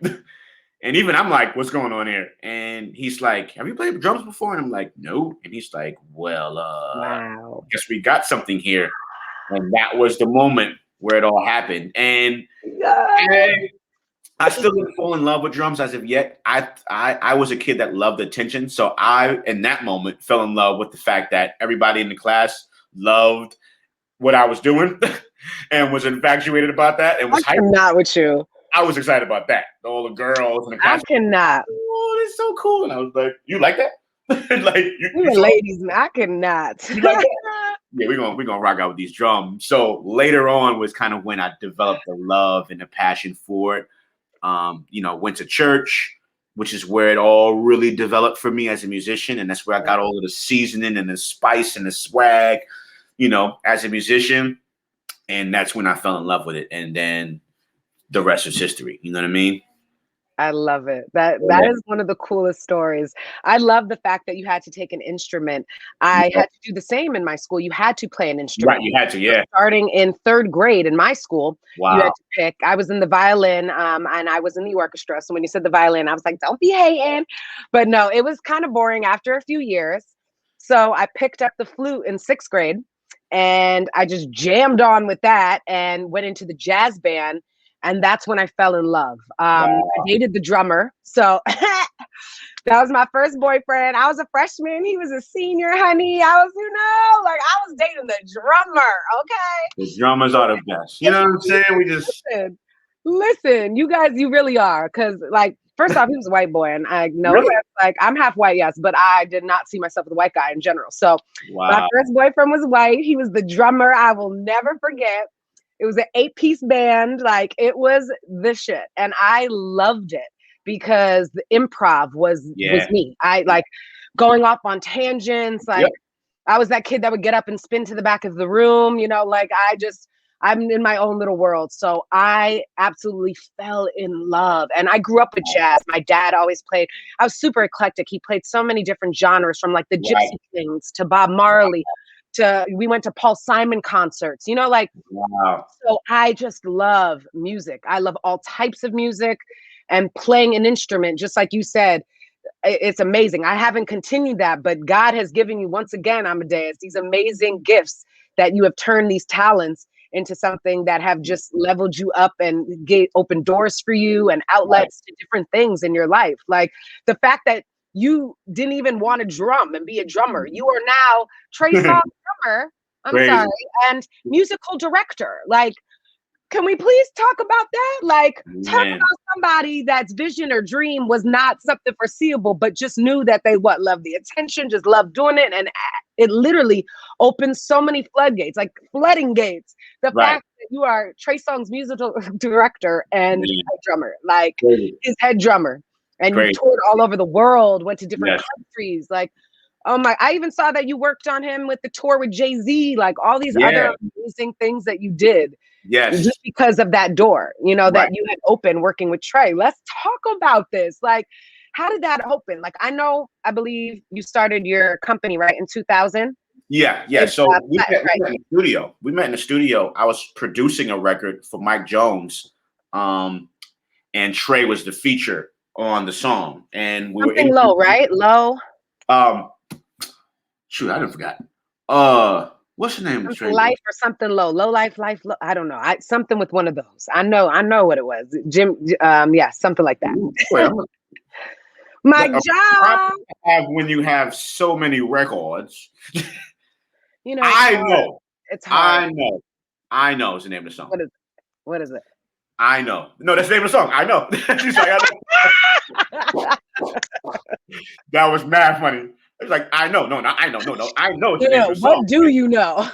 And even I'm like, what's going on here? And he's like, have you played drums before? And I'm like, no. And he's like, well, wow. guess we got something here. And that was the moment where it all happened. And I still didn't fall in love with drums as of yet. I was a kid that loved attention. So I, in that moment, fell in love with the fact that everybody in the class loved what I was doing and was infatuated about that. And was I cannot with you. I was excited about that. All the girls in the class. I cannot. Oh, that's so cool. And I was like, you like that? Like you ladies, man, I cannot. You like that? Yeah, we're gonna rock out with these drums. So later on was kind of when I developed the love and the passion for it. You know, went to church, which is where it all really developed for me as a musician. And that's where I got all of the seasoning and the spice and the swag, you know, as a musician. And that's when I fell in love with it. And then the rest is history. You know what I mean? I love it. That is one of the coolest stories. I love the fact that you had to take an instrument. I had to do the same in my school. You had to play an instrument. Right, you had to, yeah. Starting in 3rd grade in my school, wow. You had to pick. I was in the violin, and I was in the orchestra. So when you said the violin, I was like, don't be hating. But no, it was kind of boring after a few years. So I picked up the flute in 6th grade, and I just jammed on with that and went into the jazz band. And that's when I fell in love. I dated the drummer. So that was my first boyfriend. I was a freshman. He was a senior, honey. I was, I was dating the drummer. Okay. The drummers are the best. You know what I'm saying? We just listen, you guys, you really are. Cause first off, he was a white boy. And I know really? I'm half white, yes, but I did not see myself as a white guy in general. So my first boyfriend was white. He was the drummer. I will never forget. It was an 8-piece band. It was the shit. And I loved it because the improv was me. I going off on tangents. I was that kid that would get up and spin to the back of the room. I'm in my own little world. So I absolutely fell in love. And I grew up with jazz. My dad always played. I was super eclectic. He played so many different genres, from the Gypsy Kings to Bob Marley. We went to Paul Simon concerts, wow. So I just love music. I love all types of music, and playing an instrument, just like you said, it's amazing. I haven't continued that, but God has given you, once again, Amadeus, these amazing gifts that you have turned these talents into something that have just leveled you up and open doors for you and outlets to different things in your life. The fact that you didn't even want to drum and be a drummer. You are now Trey Songz drummer. I'm sorry. And musical director. Can we please talk about that? Like, talk Man. about somebody that's vision or dream was not something foreseeable, but just knew that they loved the attention, just loved doing it. And it literally opened so many floodgates, like flooding gates. The fact that you are Trey Songz musical director and head drummer, like his head drummer. And you toured all over the world, went to different countries. Like, oh my, I even saw that you worked on him with the tour with Jay-Z, like all these other amazing things that you did. Yes. Just because of that door, that you had opened working with Trey. Let's talk about this. Like, how did that open? Like, I believe you started your company, right, in 2000? Yeah. So we met in the studio. We met in the studio. I was producing a record for Mike Jones, and Trey was the feature on the song. And we Something were low, right? Low. Shoot, I didn't forgot. What's the name of Trey? Life or something low. Low life, low. I don't know. Something with one of those. I know what it was. Jim, something like that. My job. When you have so many records. I know. It's hard. I know is the name of the song. What is it? I know. No, that's the name of the song. I know. She's like, I know. That was mad funny. It's like, I know. No, I know. No, I know. Yeah, what do you know?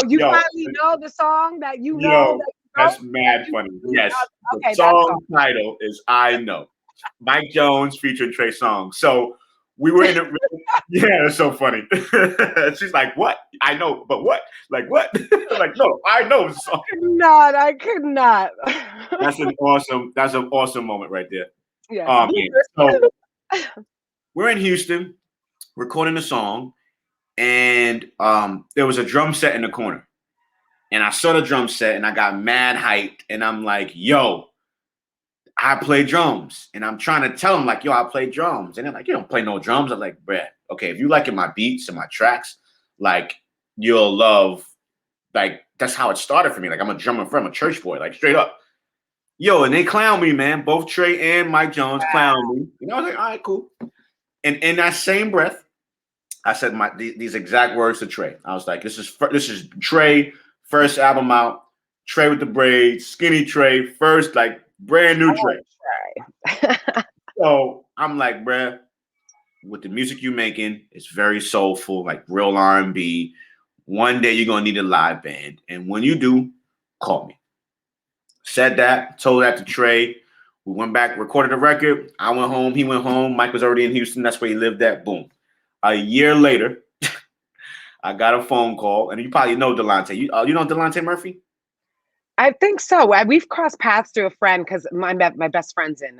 You finally know the song that you know. That's mad funny. Yes. Okay, the song title is I Know. Mike Jones featuring Trey Songz. So we were in it. Yeah, it's so funny. She's like, what? I know, but what? Like, what? Like, no, I know the song. I could not. That's an awesome moment right there. Yeah. So we're in Houston recording the song, and there was a drum set in the corner. And I saw the drum set and I got mad hyped, and I'm like, yo, I play drums. And I'm trying to tell them, like, yo, I play drums. And they're like, you don't play no drums. I'm like, bruh, okay, if you liking my beats and my tracks, like, you'll love, like, that's how it started for me. Like, I'm a drummer from a church boy, like, straight up. Yo, and they clown me, man. Both Trey and Mike Jones clown me. You know, I was like, all right, cool. And in that same breath, I said these exact words to Trey. I was like, this is Trey, first album out, Trey with the braids, skinny Trey, first, like, brand new Trey. So I'm like, bruh, with the music you making, it's very soulful, like real R&B. One day you're going to need a live band. And when you do, call me. Said that, told that to Trey. We went back, recorded the record. I went home. He went home. Mike was already in Houston. That's where he lived at. Boom. A year later, I got a phone call. And you probably know Delonte. You know Delonte Murphy? I think so. We've crossed paths through a friend because my best friend's in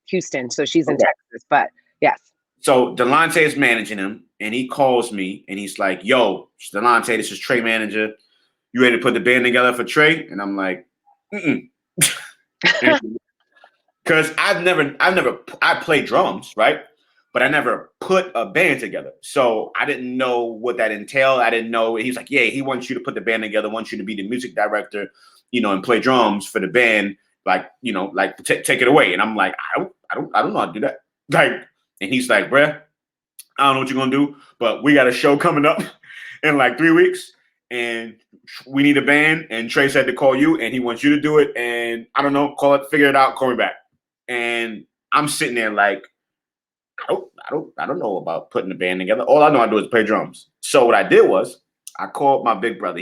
Houston. So she's in Texas. But yes. So Delonte is managing him. And he calls me. And he's like, yo, Delonte, this is Trey manager. You ready to put the band together for Trey? And I'm like, because I play drums, right? But I never put a band together. So I didn't know what that entailed. I didn't know. He's like, yeah, he wants you to put the band together, wants you to be the music director, and play drums for the band. Like, take it away. And I'm like, I don't know how to do that. Like, and he's like, bruh, I don't know what you're going to do, but we got a show coming up in like 3 weeks. And we need a band, and Trey said to call you, and he wants you to do it. And I don't know, figure it out, call me back. And I'm sitting there like, I don't know about putting the band together. All I know how to do is play drums. So what I did was I called my big brother.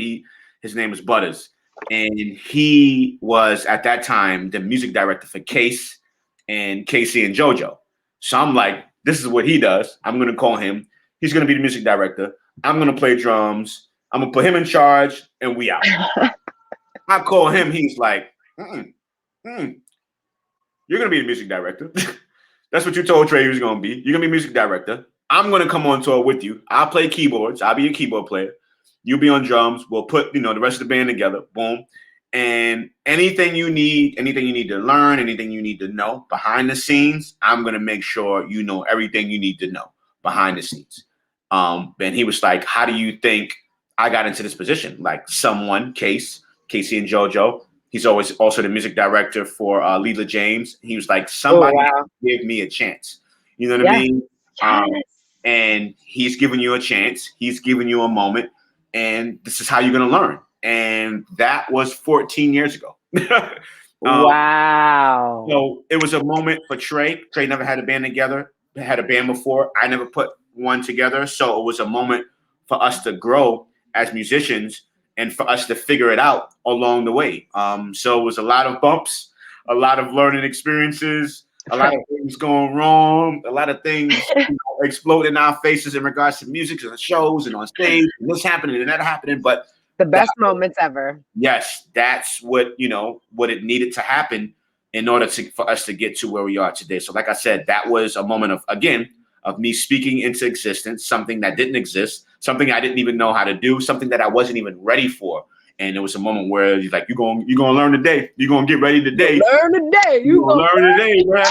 His name is Butters, and he was at that time the music director for Case and Casey and JoJo. So I'm like, this is what he does. I'm gonna call him. He's gonna be the music director. I'm gonna play drums. I'm gonna put him in charge, and we out. I call him. He's like, you're gonna be the music director. That's what you told Trey he was gonna be. You're gonna be music director. I'm gonna come on tour with you. I'll play keyboards. I'll be a keyboard player. You'll be on drums. We'll put the rest of the band together. Boom. And anything you need to learn, anything you need to know behind the scenes, I'm gonna make sure you know everything you need to know behind the scenes. And he was like, how do you think I got into this position? Like someone, Casey and JoJo. He's always also the music director for Leela James. He was like, somebody give me a chance. You know what I mean? Yes. And he's giving you a chance. He's giving you a moment. And this is how you're going to learn. And that was 14 years ago. Wow. So it was a moment for Trey. Trey never had a band together, had a band before. I never put one together. So it was a moment for us to grow as musicians and for us to figure it out along the way. So it was a lot of bumps, a lot of learning experiences, a lot of things going wrong, a lot of things explode in our faces in regards to music and shows and on stage and this happening and that happening. But the best moments ever. Yes, that's what what it needed to happen in order for us to get to where we are today. So like I said, that was a moment of me speaking into existence, something that didn't exist, something I didn't even know how to do, something that I wasn't even ready for. And it was a moment where he's like, you're gonna learn today. You're gonna get ready today. Learn today. You're gonna learn today, bro.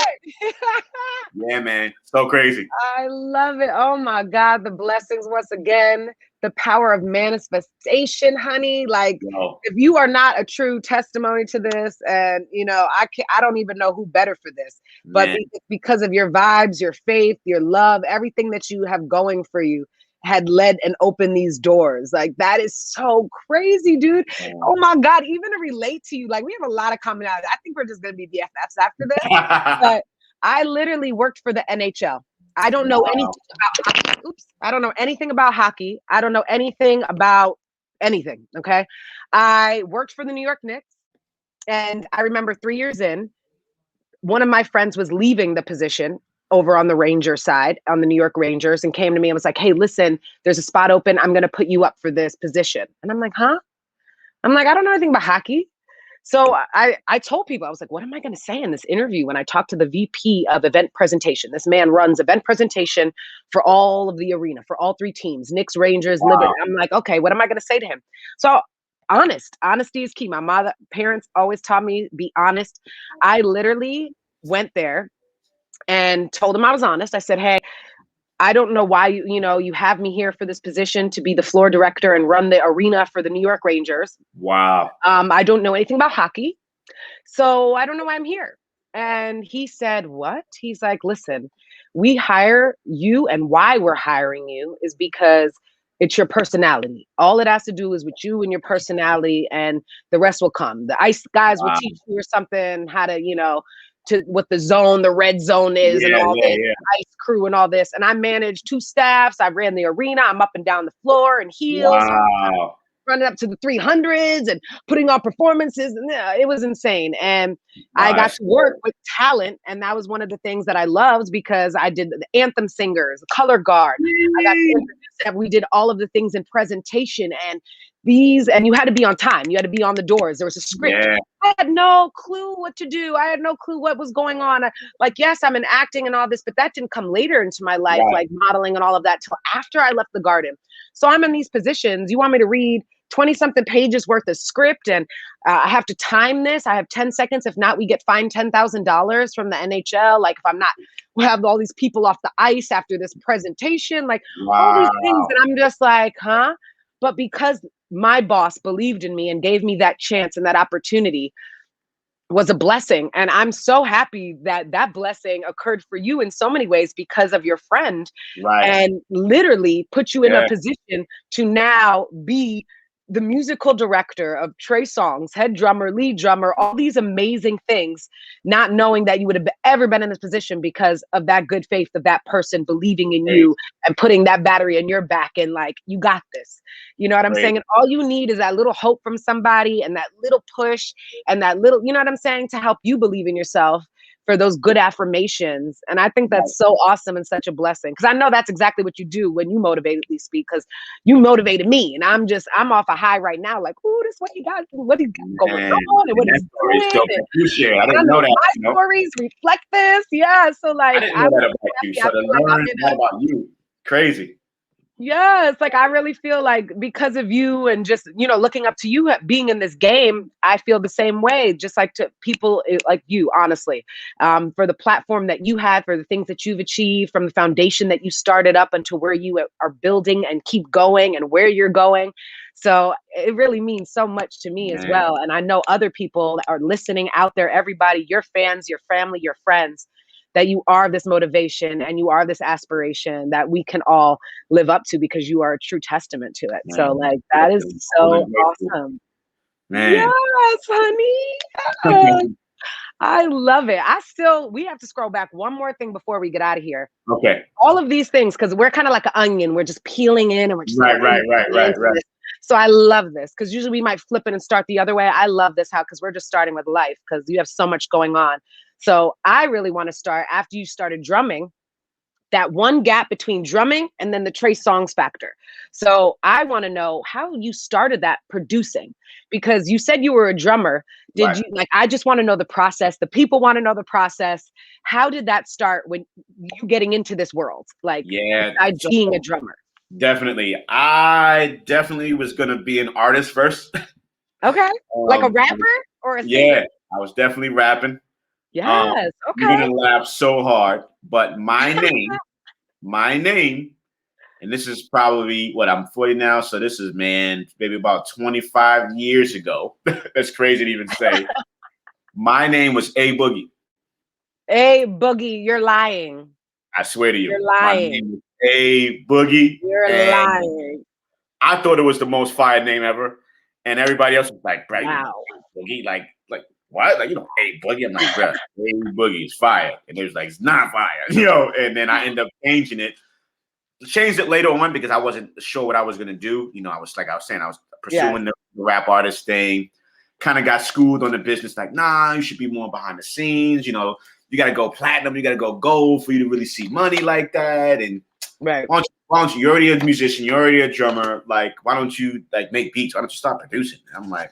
Yeah, man. So crazy. I love it. Oh my God. The blessings once again. The power of manifestation, honey. Like, if you are not a true testimony to this, and I don't even know who better for this, but because of your vibes, your faith, your love, everything that you have going for you had led and opened these doors. Like, that is so crazy, dude. Oh my God. Even to relate to you, like, we have a lot of commonality. I think we're just gonna be BFFs after this. But I literally worked for the NHL. I don't know anything about hockey. I don't know anything about hockey. I don't know anything about anything. Okay. I worked for the New York Knicks, and I remember 3 years in, one of my friends was leaving the position over on the Rangers side, on the New York Rangers, and came to me and was like, hey, listen, there's a spot open. I'm going to put you up for this position. And I'm like, huh? I'm like, I don't know anything about hockey. So I told people, I was like, what am I going to say in this interview when I talk to the VP of event presentation? This man runs event presentation for all of the arena, for all three teams, Knicks, Rangers, Liberty. I'm like, okay, what am I going to say to him? So honesty is key. My parents always taught me, be honest. I literally went there and told him I was honest. I said, hey, I don't know why you have me here for this position to be the floor director and run the arena for the New York Rangers. Wow. I don't know anything about hockey, so I don't know why I'm here. And he said, what? He's like, listen, we hire you, and why we're hiring you is because it's your personality. All it has to do is with you and your personality, and the rest will come. The ice guys will teach you or something how to, to what the red zone is and all this, ice crew and all this. And I managed 2 staffs. I ran the arena. I'm up and down the floor in heels, running up to the 300s and putting on performances. And it was insane. And I got to work with talent. And that was one of the things that I loved, because I did the anthem singers, the color guard. I got to introduce them. We did all of the things in presentation, and you had to be on time. You had to be on the doors. There was a script. Yeah. I had no clue what to do. I had no clue what was going on. Yes, I'm in acting and all this, but that didn't come later into my life, like modeling and all of that, till after I left the garden. So I'm in these positions. You want me to read 20-something pages worth of script, and I have to time this. I have 10 seconds. If not, we get fined $10,000 from the NHL. Like, if I'm not, we have all these people off the ice after this presentation, like all these things. And I'm just like, huh? But because my boss believed in me and gave me that chance and that opportunity, was a blessing. And I'm so happy that that blessing occurred for you in so many ways, because of your friend, and literally put you in a position to now be the musical director of Trey Songz, head drummer, lead drummer, all these amazing things, not knowing that you would have ever been in this position because of that good faith of that person believing in you and putting that battery in your back and like, you got this. You know what I'm saying? And all you need is that little hope from somebody, and that little push, and that little, you know what I'm saying, to help you believe in yourself, for those good affirmations. And I think that's so awesome and such a blessing, because I know that's exactly what you do when you motivatedly speak, because you motivated me, and I'm off a high right now, like, ooh, this what you got going on, and what he's doing. I didn't know that. My stories reflect this. Yeah. So like, I didn't know that about you. So to learn that about you, crazy. Yes, like I really feel like because of you and just, looking up to you being in this game, I feel the same way, just like to people like you, honestly, for the platform that you had, for the things that you've achieved, from the foundation that you started up until where you are building and keep going and where you're going. So it really means so much to me as well. And I know other people that are listening out there, everybody, your fans, your family, your friends, that you are this motivation and you are this aspiration that we can all live up to, because you are a true testament to it. Man, so like, that is so awesome. Man. Yes, honey. Yes. I love it. We have to scroll back one more thing before we get out of here. Okay. All of these things, because we're kind of like an onion. We're just peeling in and we're just right. So I love this, because usually we might flip it and start the other way. I love this because we're just starting with life, because you have so much going on. So I really want to start after you started drumming, that one gap between drumming and then the Trey Songz factor. So I want to know how you started that producing, because you said you were a drummer. Did you, like, I just want to know the process. The people want to know the process. How did that start when you getting into this world? Like, besides being a drummer? Definitely. I definitely was going to be an artist first. Okay. Like a rapper or a singer? Yeah, I was definitely rapping. Yes. Okay. You're gonna laugh so hard, but my name, and this is probably what, I'm 40 now, so this is, man, maybe about 25 years ago. That's crazy to even say. My name was A Boogie. A Boogie, you're lying. I swear to you. You're lying. My name was A Boogie. You're lying. I thought it was the most fire name ever, and everybody else was like, "Bro, wow, Boogie, like what? Like, A Boogie?" I'm like, "Bro, A Boogie is fire," and it was like, "It's not fire," And then I end up changing it. Changed it later on because I wasn't sure what I was gonna do. I was saying, I was pursuing the rap artist thing. Kind of got schooled on the business, like, nah, you should be more behind the scenes. You got to go platinum, you got to go gold for you to really see money like that. And right. Why don't you? You're already a musician. You're already a drummer. Like, why don't you make beats? Why don't you start producing? And I'm like,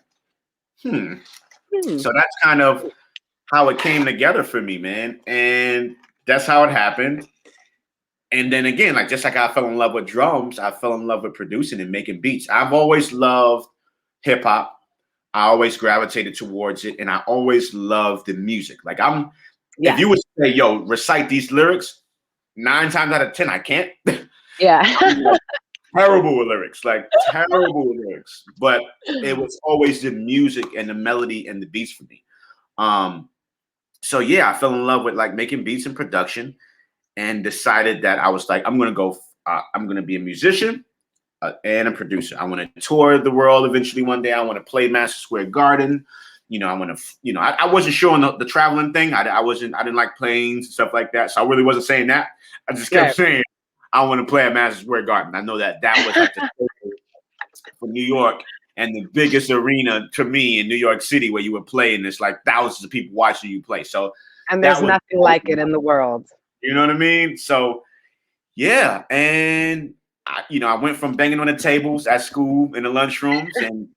So that's kind of how it came together for me, man. And that's how it happened. And then again, just like I fell in love with drums, I fell in love with producing and making beats. I've always loved hip hop. I always gravitated towards it, and I always loved the music. Like, if you would say, "Yo, recite these lyrics," 9 times out of 10, I can't. Yeah. Terrible with lyrics, terrible with lyrics. But it was always the music and the melody and the beats for me. So yeah, I fell in love with making beats and production, and decided that I was like, I'm gonna be a musician and a producer. I want to tour the world eventually one day. I want to play Madison Square Garden. I want to, I wasn't sure on the traveling thing. I didn't like planes and stuff like that. So I really wasn't saying that. I just kept saying, I want to play at Madison Square Garden. I know that was the for New York, and the biggest arena to me in New York City where you would play, and there's thousands of people watching you play. So, and there's nothing like it in the world. You know what I mean? So, yeah. And I went from banging on the tables at school in the lunchrooms and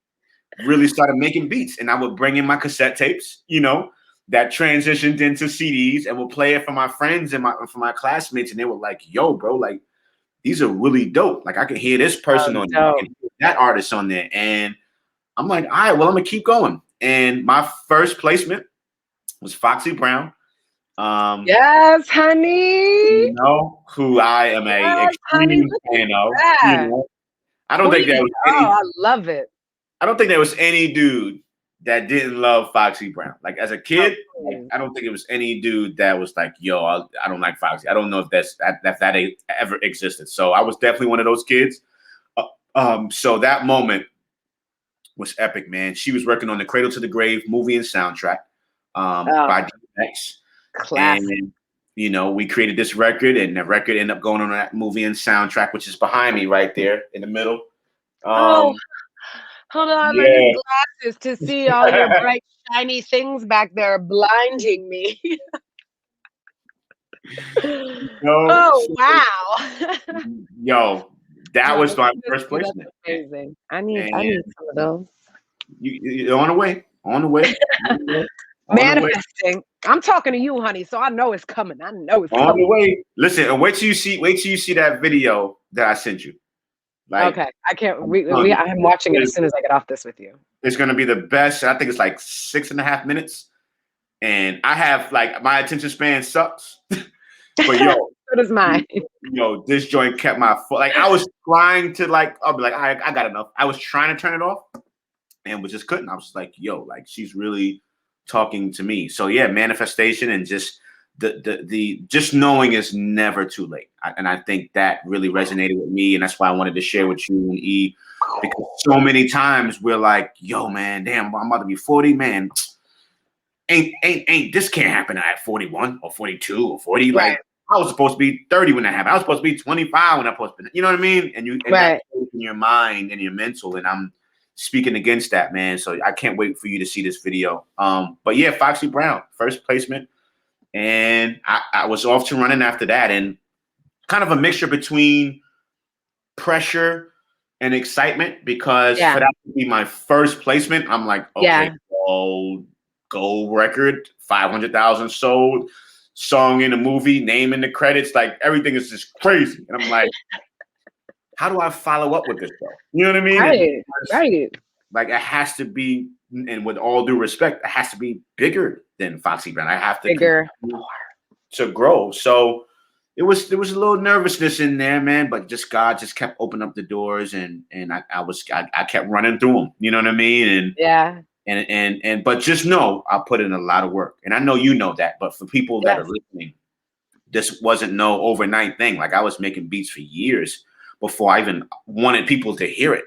really started making beats. And I would bring in my cassette tapes, that transitioned into CDs, and would play it for my friends and for my classmates. And they were like, "Yo, bro, these are really dope. I can hear this person on there, I can hear that artist on there." And I'm like, all right, well, I'm gonna keep going. And my first placement was Foxy Brown. Yes, honey. Who I am a extreme fan of. I don't think there was I love it. I don't think there was any dude that didn't love Foxy Brown. As a kid, I don't think it was any dude that was like, "Yo, I don't like Foxy." I don't know if that ever existed. So I was definitely one of those kids. So that moment was epic, man. She was working on the Cradle to the Grave movie and soundtrack by DMX. Classic. And we created this record, and the record ended up going on that movie and soundtrack, which is behind me right there in the middle. Hold on, I need glasses to see all your bright, shiny things back there blinding me. Wow. Yo, that was my first placement. Amazing. I need some of those. You're on the way. On the way. Manifesting. I'm talking to you, honey, so I know it's coming. I know it's coming. On the way. Listen, and wait till you see that video that I sent you. Okay, I can't. I'm watching it as soon as I get off this with you. It's gonna be the best. I think it's 6.5 minutes, and I have my attention span sucks. But yo, so does mine. This joint kept my foot. I was trying to I'll be I got enough. I was trying to turn it off, and just couldn't. I was yo, she's really talking to me. So yeah, manifestation and just the just knowing is never too late. And I think that really resonated with me. And that's why I wanted to share with you and E, because so many times we're like, yo, man, damn, I'm about to be 40, man. Ain't this can't happen at 41 or 42 or 40. Right. Like, I was supposed to be 30 when that happened. I was supposed to be 25 when I was supposed to be, you know what I mean? And that goes in your mind and your mental. And I'm speaking against that, man. So I can't wait for you to see this video. But yeah, Foxy Brown, first placement. And I was off to running after that. And kind of a mixture between pressure and excitement, because for that to be my first placement, I'm like, okay, gold record, 500,000 sold, song in a movie, name in the credits, like everything is just crazy. And I'm like, how do I follow up with this though? You know what I mean? Right. Like it has to be, and with all due respect, it has to be bigger than Foxy Brown. I have to bigger to grow. So there was a little nervousness in there, man, but just God just kept opening up the doors, and I kept running through them. You know what I mean? And but just know I put in a lot of work, and I know you know that. But for people that are listening, this wasn't no overnight thing. Like I was making beats for years before I even wanted people to hear it,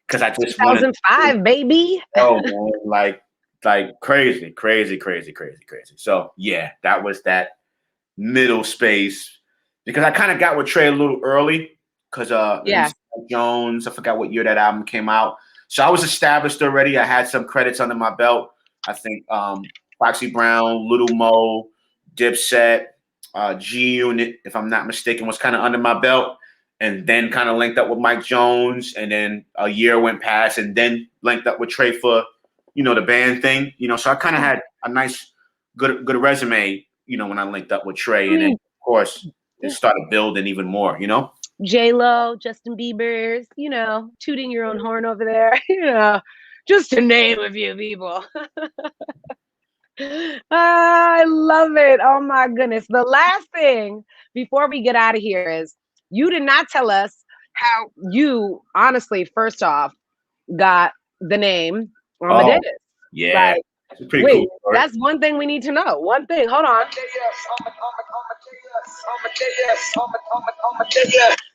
because I just 2005, baby. Oh man, like crazy. So yeah, that was that middle space, because I kind of got with Trey a little early, because Jones, I forgot what year that album came out. So I was established already. I had some credits under my belt. I think Foxy Brown, Little Mo, Dipset, G Unit, if I'm not mistaken, was kind of under my belt. And then kind of linked up with Mike Jones. And then a year went past, and then linked up with Trey for, the band thing. So I kind of had a nice, good resume, when I linked up with Trey. And then, of course, it started building even more, J-Lo, Justin Bieber's, tooting your own horn over there, just to name a few people. I love it. Oh my goodness. The last thing before we get out of here is, you did not tell us how you, honestly, first off, got the name Amadeus. Yeah. Like, wait, cool, that's one thing we need to know. One thing. Hold on.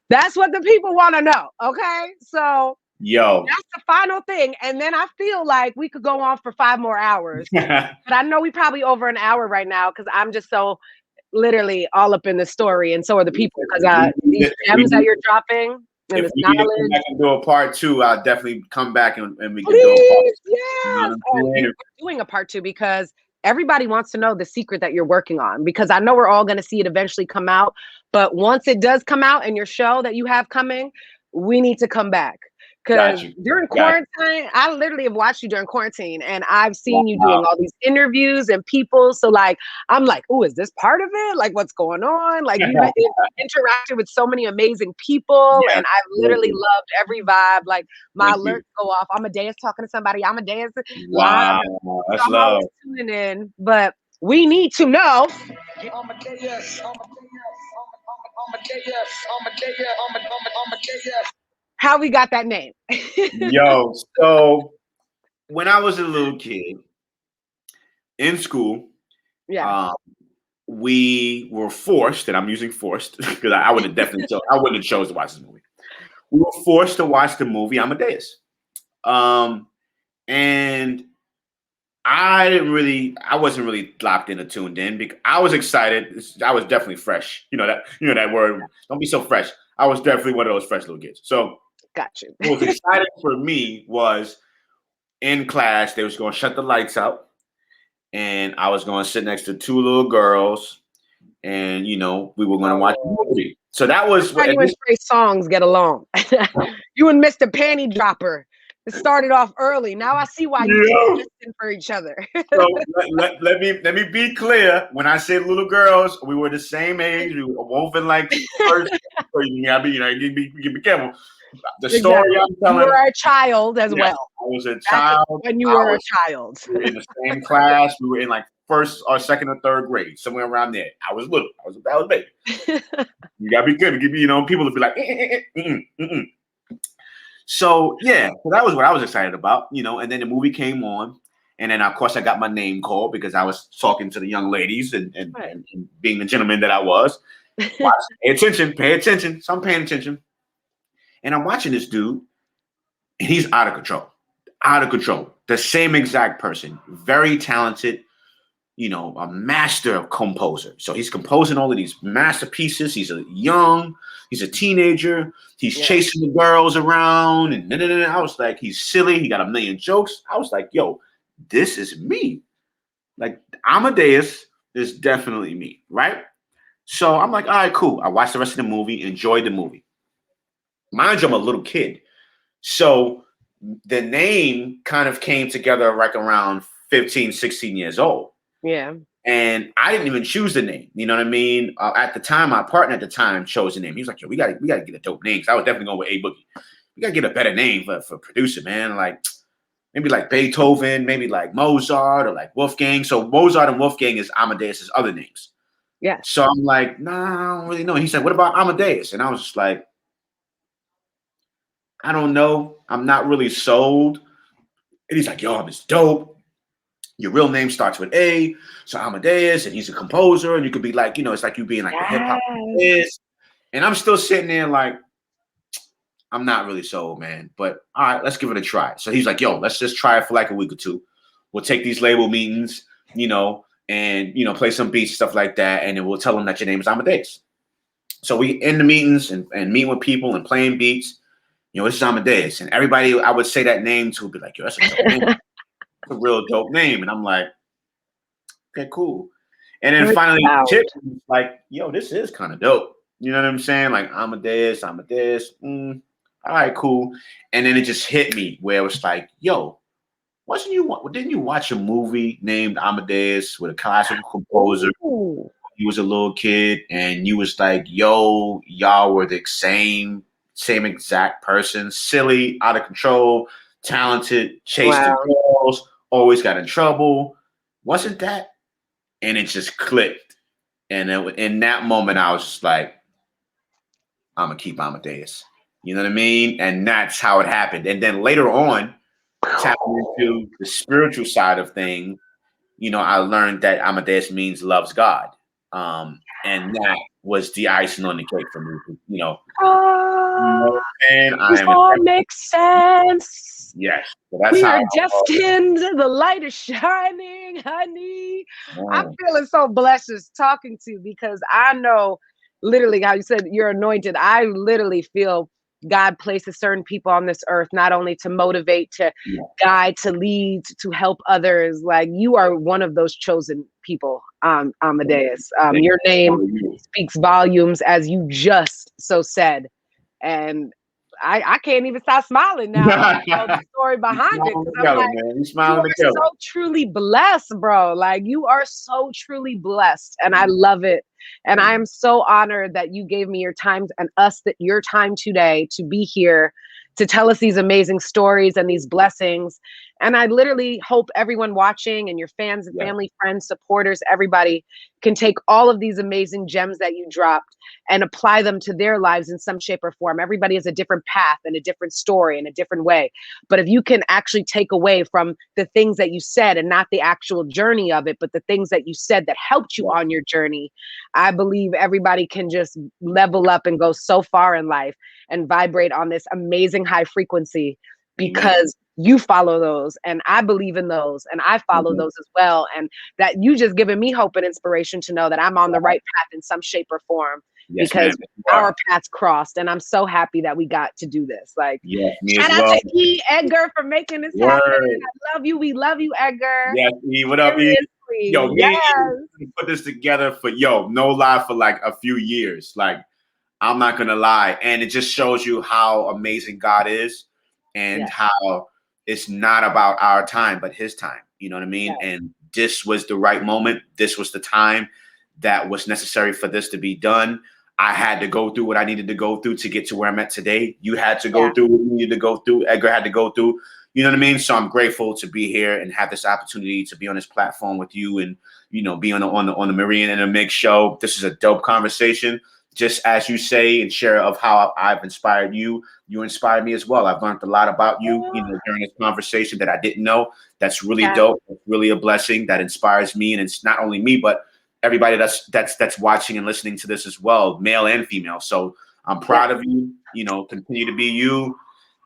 That's what the people want to know. Okay. So that's the final thing. And then I feel like we could go on for 5 more hours. But I know we probably over an hour right now, because I'm just so literally all up in the story, and so are the people, because these gems that you're dropping and this knowledge. Come back and do a part 2, I'll definitely come back and we can do a part 2. Yes. We're doing a part 2 because everybody wants to know the secret that you're working on, because I know we're all going to see it eventually come out. But once it does come out in your show that you have coming, we need to come back. Because during quarantine, I literally have watched you during quarantine, and I've seen you doing all these interviews and people. So like, I'm like, oh, is this part of it? Like, what's going on? Like, you interacted with so many amazing people, and I literally loved every vibe. Like, my alerts go off. Amadeus talking to somebody. Amadeus live. That's I'm love. always tuning in, but we need to know. How we got that name. Yo, so when I was a little kid in school, we were forced, and I'm using forced because I would have definitely I wouldn't have chose to watch this movie. We were forced to watch the movie Amadeus. And I wasn't really locked in or tuned in, because I was excited. I was definitely fresh. You know that word. Don't be so fresh. I was definitely one of those fresh little kids. So got you. What was exciting for me was in class, they was going to shut the lights out, and I was going to sit next to 2 little girls, and we were going to watch the movie. So that was how you and Trey Songz get along. You and Mr. Panty Dropper. It started off early. Now I see why you listen for each other. So let me be clear. When I say little girls, we were the same age. We were woven like first. You gotta be careful. The story I'm telling. You were a child as well. I was a child. When you were a child. We were in the same class. We were in like first or second or third grade, somewhere around there. I was little. I was a baby. You gotta be good. People would be like, So yeah, so that was what I was excited about, and then the movie came on, And then, of course, I got my name called because I was talking to the young ladies and being the gentleman that I was. Pay attention. So I'm paying attention. And I'm watching this dude, and he's out of control. The same exact person. Very talented, a master composer. So he's composing all of these masterpieces. He's a teenager. He's chasing the girls around. And I was like, he's silly. He got a million jokes. I was like, yo, this is me. Like, Amadeus is definitely me, right? So I'm like, all right, cool. I watched the rest of the movie, enjoyed the movie. Mind you, I'm a little kid. So the name kind of came together like around 15, 16 years old. Yeah. And I didn't even choose the name. You know what I mean? At the time, my partner at the time chose the name. He was like, yo, we gotta get a dope name. So I was definitely going with A Boogie. We gotta get a better name for producer, man. Like, maybe like Beethoven, maybe like Mozart or like Wolfgang. So Mozart and Wolfgang is Amadeus's other names. Yeah. So I'm like, nah, I don't really know. He said, what about Amadeus? And I was just like, I don't know. I'm not really sold. And he's like, yo, it's dope. Your real name starts with A. So Amadeus, and he's a composer. And you could be like, it's like you being like a hip hop artist. And I'm still sitting there like, I'm not really sold, man. But all right, let's give it a try. So he's like, yo, let's just try it for like a week or two. We'll take these label meetings, and play some beats, stuff like that. And then we'll tell them that your name is Amadeus. So we in the meetings and meeting with people and playing beats. This is Amadeus. And everybody I would say that name to would be like, yo, that's a dope name. That's a real dope name. And I'm like, okay, cool. And then finally, Chip was like, yo, this is kind of dope. You know what I'm saying? Like, Amadeus. All right, cool. And then it just hit me where it was like, yo, didn't you watch a movie named Amadeus with a classical composer? Ooh. He was a little kid, and you was like, yo, y'all were the same exact person, silly, out of control, talented, chased the girls, always got in trouble. Wasn't that? And it just clicked. And in that moment, I was just like, I'm going to keep Amadeus. You know what I mean? And that's how it happened. And then later on, tapping into the spiritual side of things, I learned that Amadeus means loves God. And that was the icing on the cake for me. And this all makes sense. Yes. So that's we how are destined. The light is shining, honey. I'm feeling so blessed just talking to you because I know literally how you said you're anointed. I literally feel God places certain people on this earth, not only to motivate, to guide, to lead, to help others. Like, you are one of those chosen people, Amadeus. Your name speaks volumes, as you just so said. And I can't even stop smiling now. The story behind it. I'm like, you are so truly blessed, bro. Like, you are so truly blessed. And I love it. And I am so honored that you gave me your time and your time today to be here to tell us these amazing stories and these blessings. And I literally hope everyone watching and your fans and family, friends, supporters, everybody can take all of these amazing gems that you dropped and apply them to their lives in some shape or form. Everybody has a different path and a different story and a different way. But if you can actually take away from the things that you said and not the actual journey of it, but the things that you said that helped you on your journey, I believe everybody can just level up and go so far in life and vibrate on this amazing high frequency because you follow those and I believe in those and I follow those as well. And that you just given me hope and inspiration to know that I'm on the right path in some shape or form because our paths crossed. And I'm so happy that we got to do this. Like, shout out to E. Edgar for making this happen. I love you. We love you, Edgar. Yes, E. What up, E? Yo, we put this together for no lie, for like a few years. Like, I'm not gonna lie, and it just shows you how amazing God is, and how it's not about our time, but His time. You know what I mean? And this was the right moment. This was the time that was necessary for this to be done. I had to go through what I needed to go through to get to where I'm at today. You had to go through what you needed to go through. Edgar had to go through. You know what I mean? So I'm grateful to be here and have this opportunity to be on this platform with you and, be on the Meridian and the Mix show. This is a dope conversation, just as you say, and share of how I've inspired you you inspire me as well. I've learned a lot about you, during this conversation that I didn't know. That's really dope. It's really a blessing that inspires me, and it's not only me, but everybody that's watching and listening to this as well, male and female. So I'm proud of you. Continue to be you.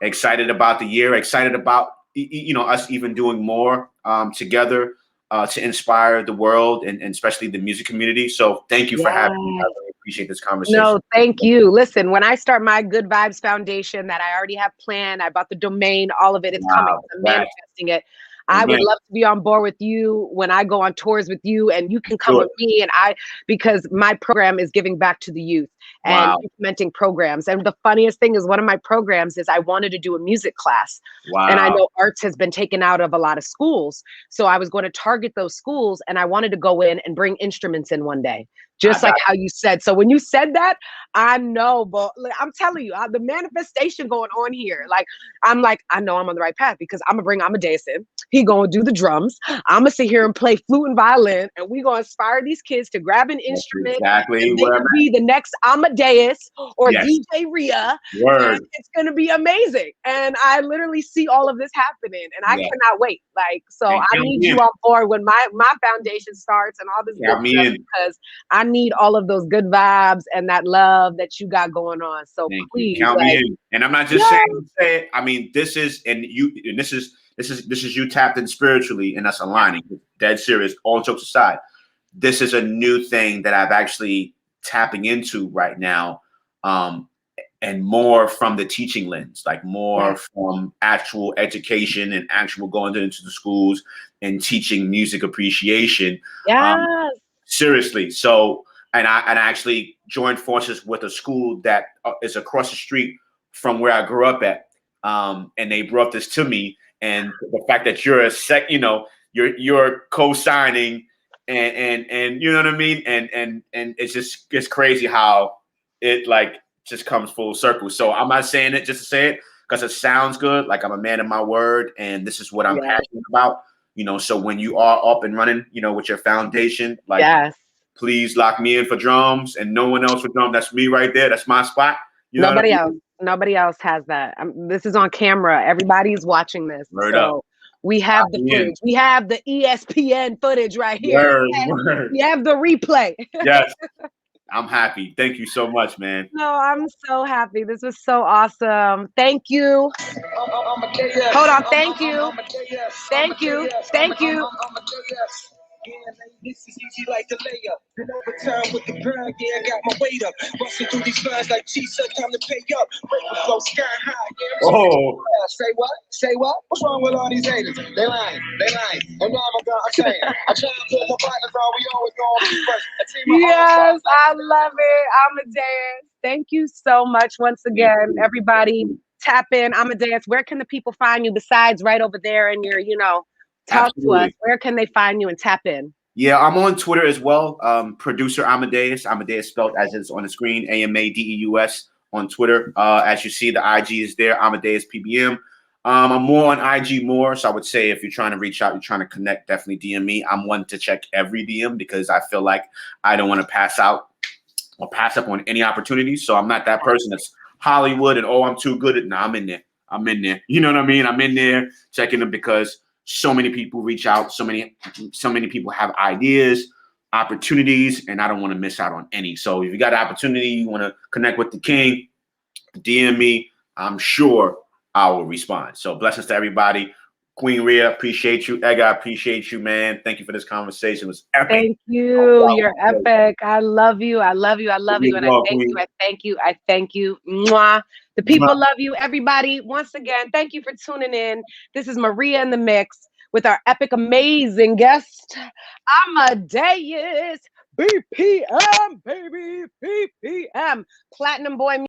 Excited about the year. Excited about us even doing more together to inspire the world and especially the music community. So thank you for having me. I really appreciate this conversation. No, thank you. Listen, when I start my Good Vibes Foundation that I already have planned, I bought the domain, all of it, it's coming. I'm manifesting it. I would love to be on board with you when I go on tours with you, and you can come with me. And because my program is giving back to the youth and implementing programs. And the funniest thing is, one of my programs is I wanted to do a music class. And I know arts has been taken out of a lot of schools. So I was going to target those schools, and I wanted to go in and bring instruments in one day. Just like how you said. So when you said that, I know, but I'm telling you, the manifestation going on here. I know I'm on the right path, because I'm gonna bring Amadeus in. He gonna do the drums. I'm gonna sit here and play flute and violin, and we gonna inspire these kids to grab an instrument. Exactly. And they can be the next Amadeus or DJ Rhea. And it's gonna be amazing. And I literally see all of this happening, and I cannot wait. So I need you on board when my foundation starts and all this stuff, because I need all of those good vibes and that love that you got going on. So please count me in. And I'm not just saying it. I mean, this is you tapped in spiritually, and us aligning. Dead serious. All jokes aside, this is a new thing that I've actually tapping into right now, and more from the teaching lens, more from actual education and actual going into the schools and teaching music appreciation. Seriously. So, and I actually joined forces with a school that is across the street from where I grew up at. And they brought this to me, and the fact that you're you're co-signing and you know what I mean? And it's crazy how it just comes full circle. So I'm not saying it just to say it, because it sounds good. I'm a man of my word, and this is what I'm passionate about. So when you are up and running, with your foundation, please lock me in for drums, and no one else for drums. That's me right there. That's my spot. Nobody else has that. This is on camera. Everybody's watching this. We have the footage. We have the ESPN footage right here. We have the replay. Yes. I'm happy. Thank you so much, man. No, I'm so happy. This was so awesome. Thank you. Hold on. Thank you. Thank you. Thank you. This is easy like the layup. Been over time with the grind, I got my weight up. Busting through these lines like cheese, time to pay up. Break the flow sky high. Say what? Say what? What's wrong with all these haters? They lying. And now I'm saying, I try to pull my partners on, we always gonna be first. Yes, I love it. Amadeus. Thank you so much once again, everybody. Tap in. Amadeus, where can the people find you besides right over there in your, talk to us? Where can they find you and tap in? Yeah, I'm on Twitter as well. Producer Amadeus. Amadeus spelled as it's on the screen. AMADEUS on Twitter. As you see, the IG is there. Amadeus PBM. I'm more on IG more. So I would say if you're trying to reach out, you're trying to connect, definitely DM me. I'm one to check every DM, because I feel like I don't want to pass out or pass up on any opportunities. So I'm not that person that's Hollywood and I'm too good at. No, I'm in there. You know what I mean? I'm in there checking them, because so many people reach out. So many people have ideas, opportunities, and I don't want to miss out on any. So if you got an opportunity, you want to connect with the king, DM me. I'm sure I will respond. So blessings to everybody. Queen Rhea, appreciate you. Edgar, appreciate you, man. Thank you for this conversation. It was epic. Thank you. You're epic. I love you. I love you. I love you. And I thank you. I thank you. I thank you. Mwah. The people love you, everybody. Once again, thank you for tuning in. This is Maria in the Mix with our epic, amazing guest, Amadeus. BPM, baby. BPM. Platinum Boy.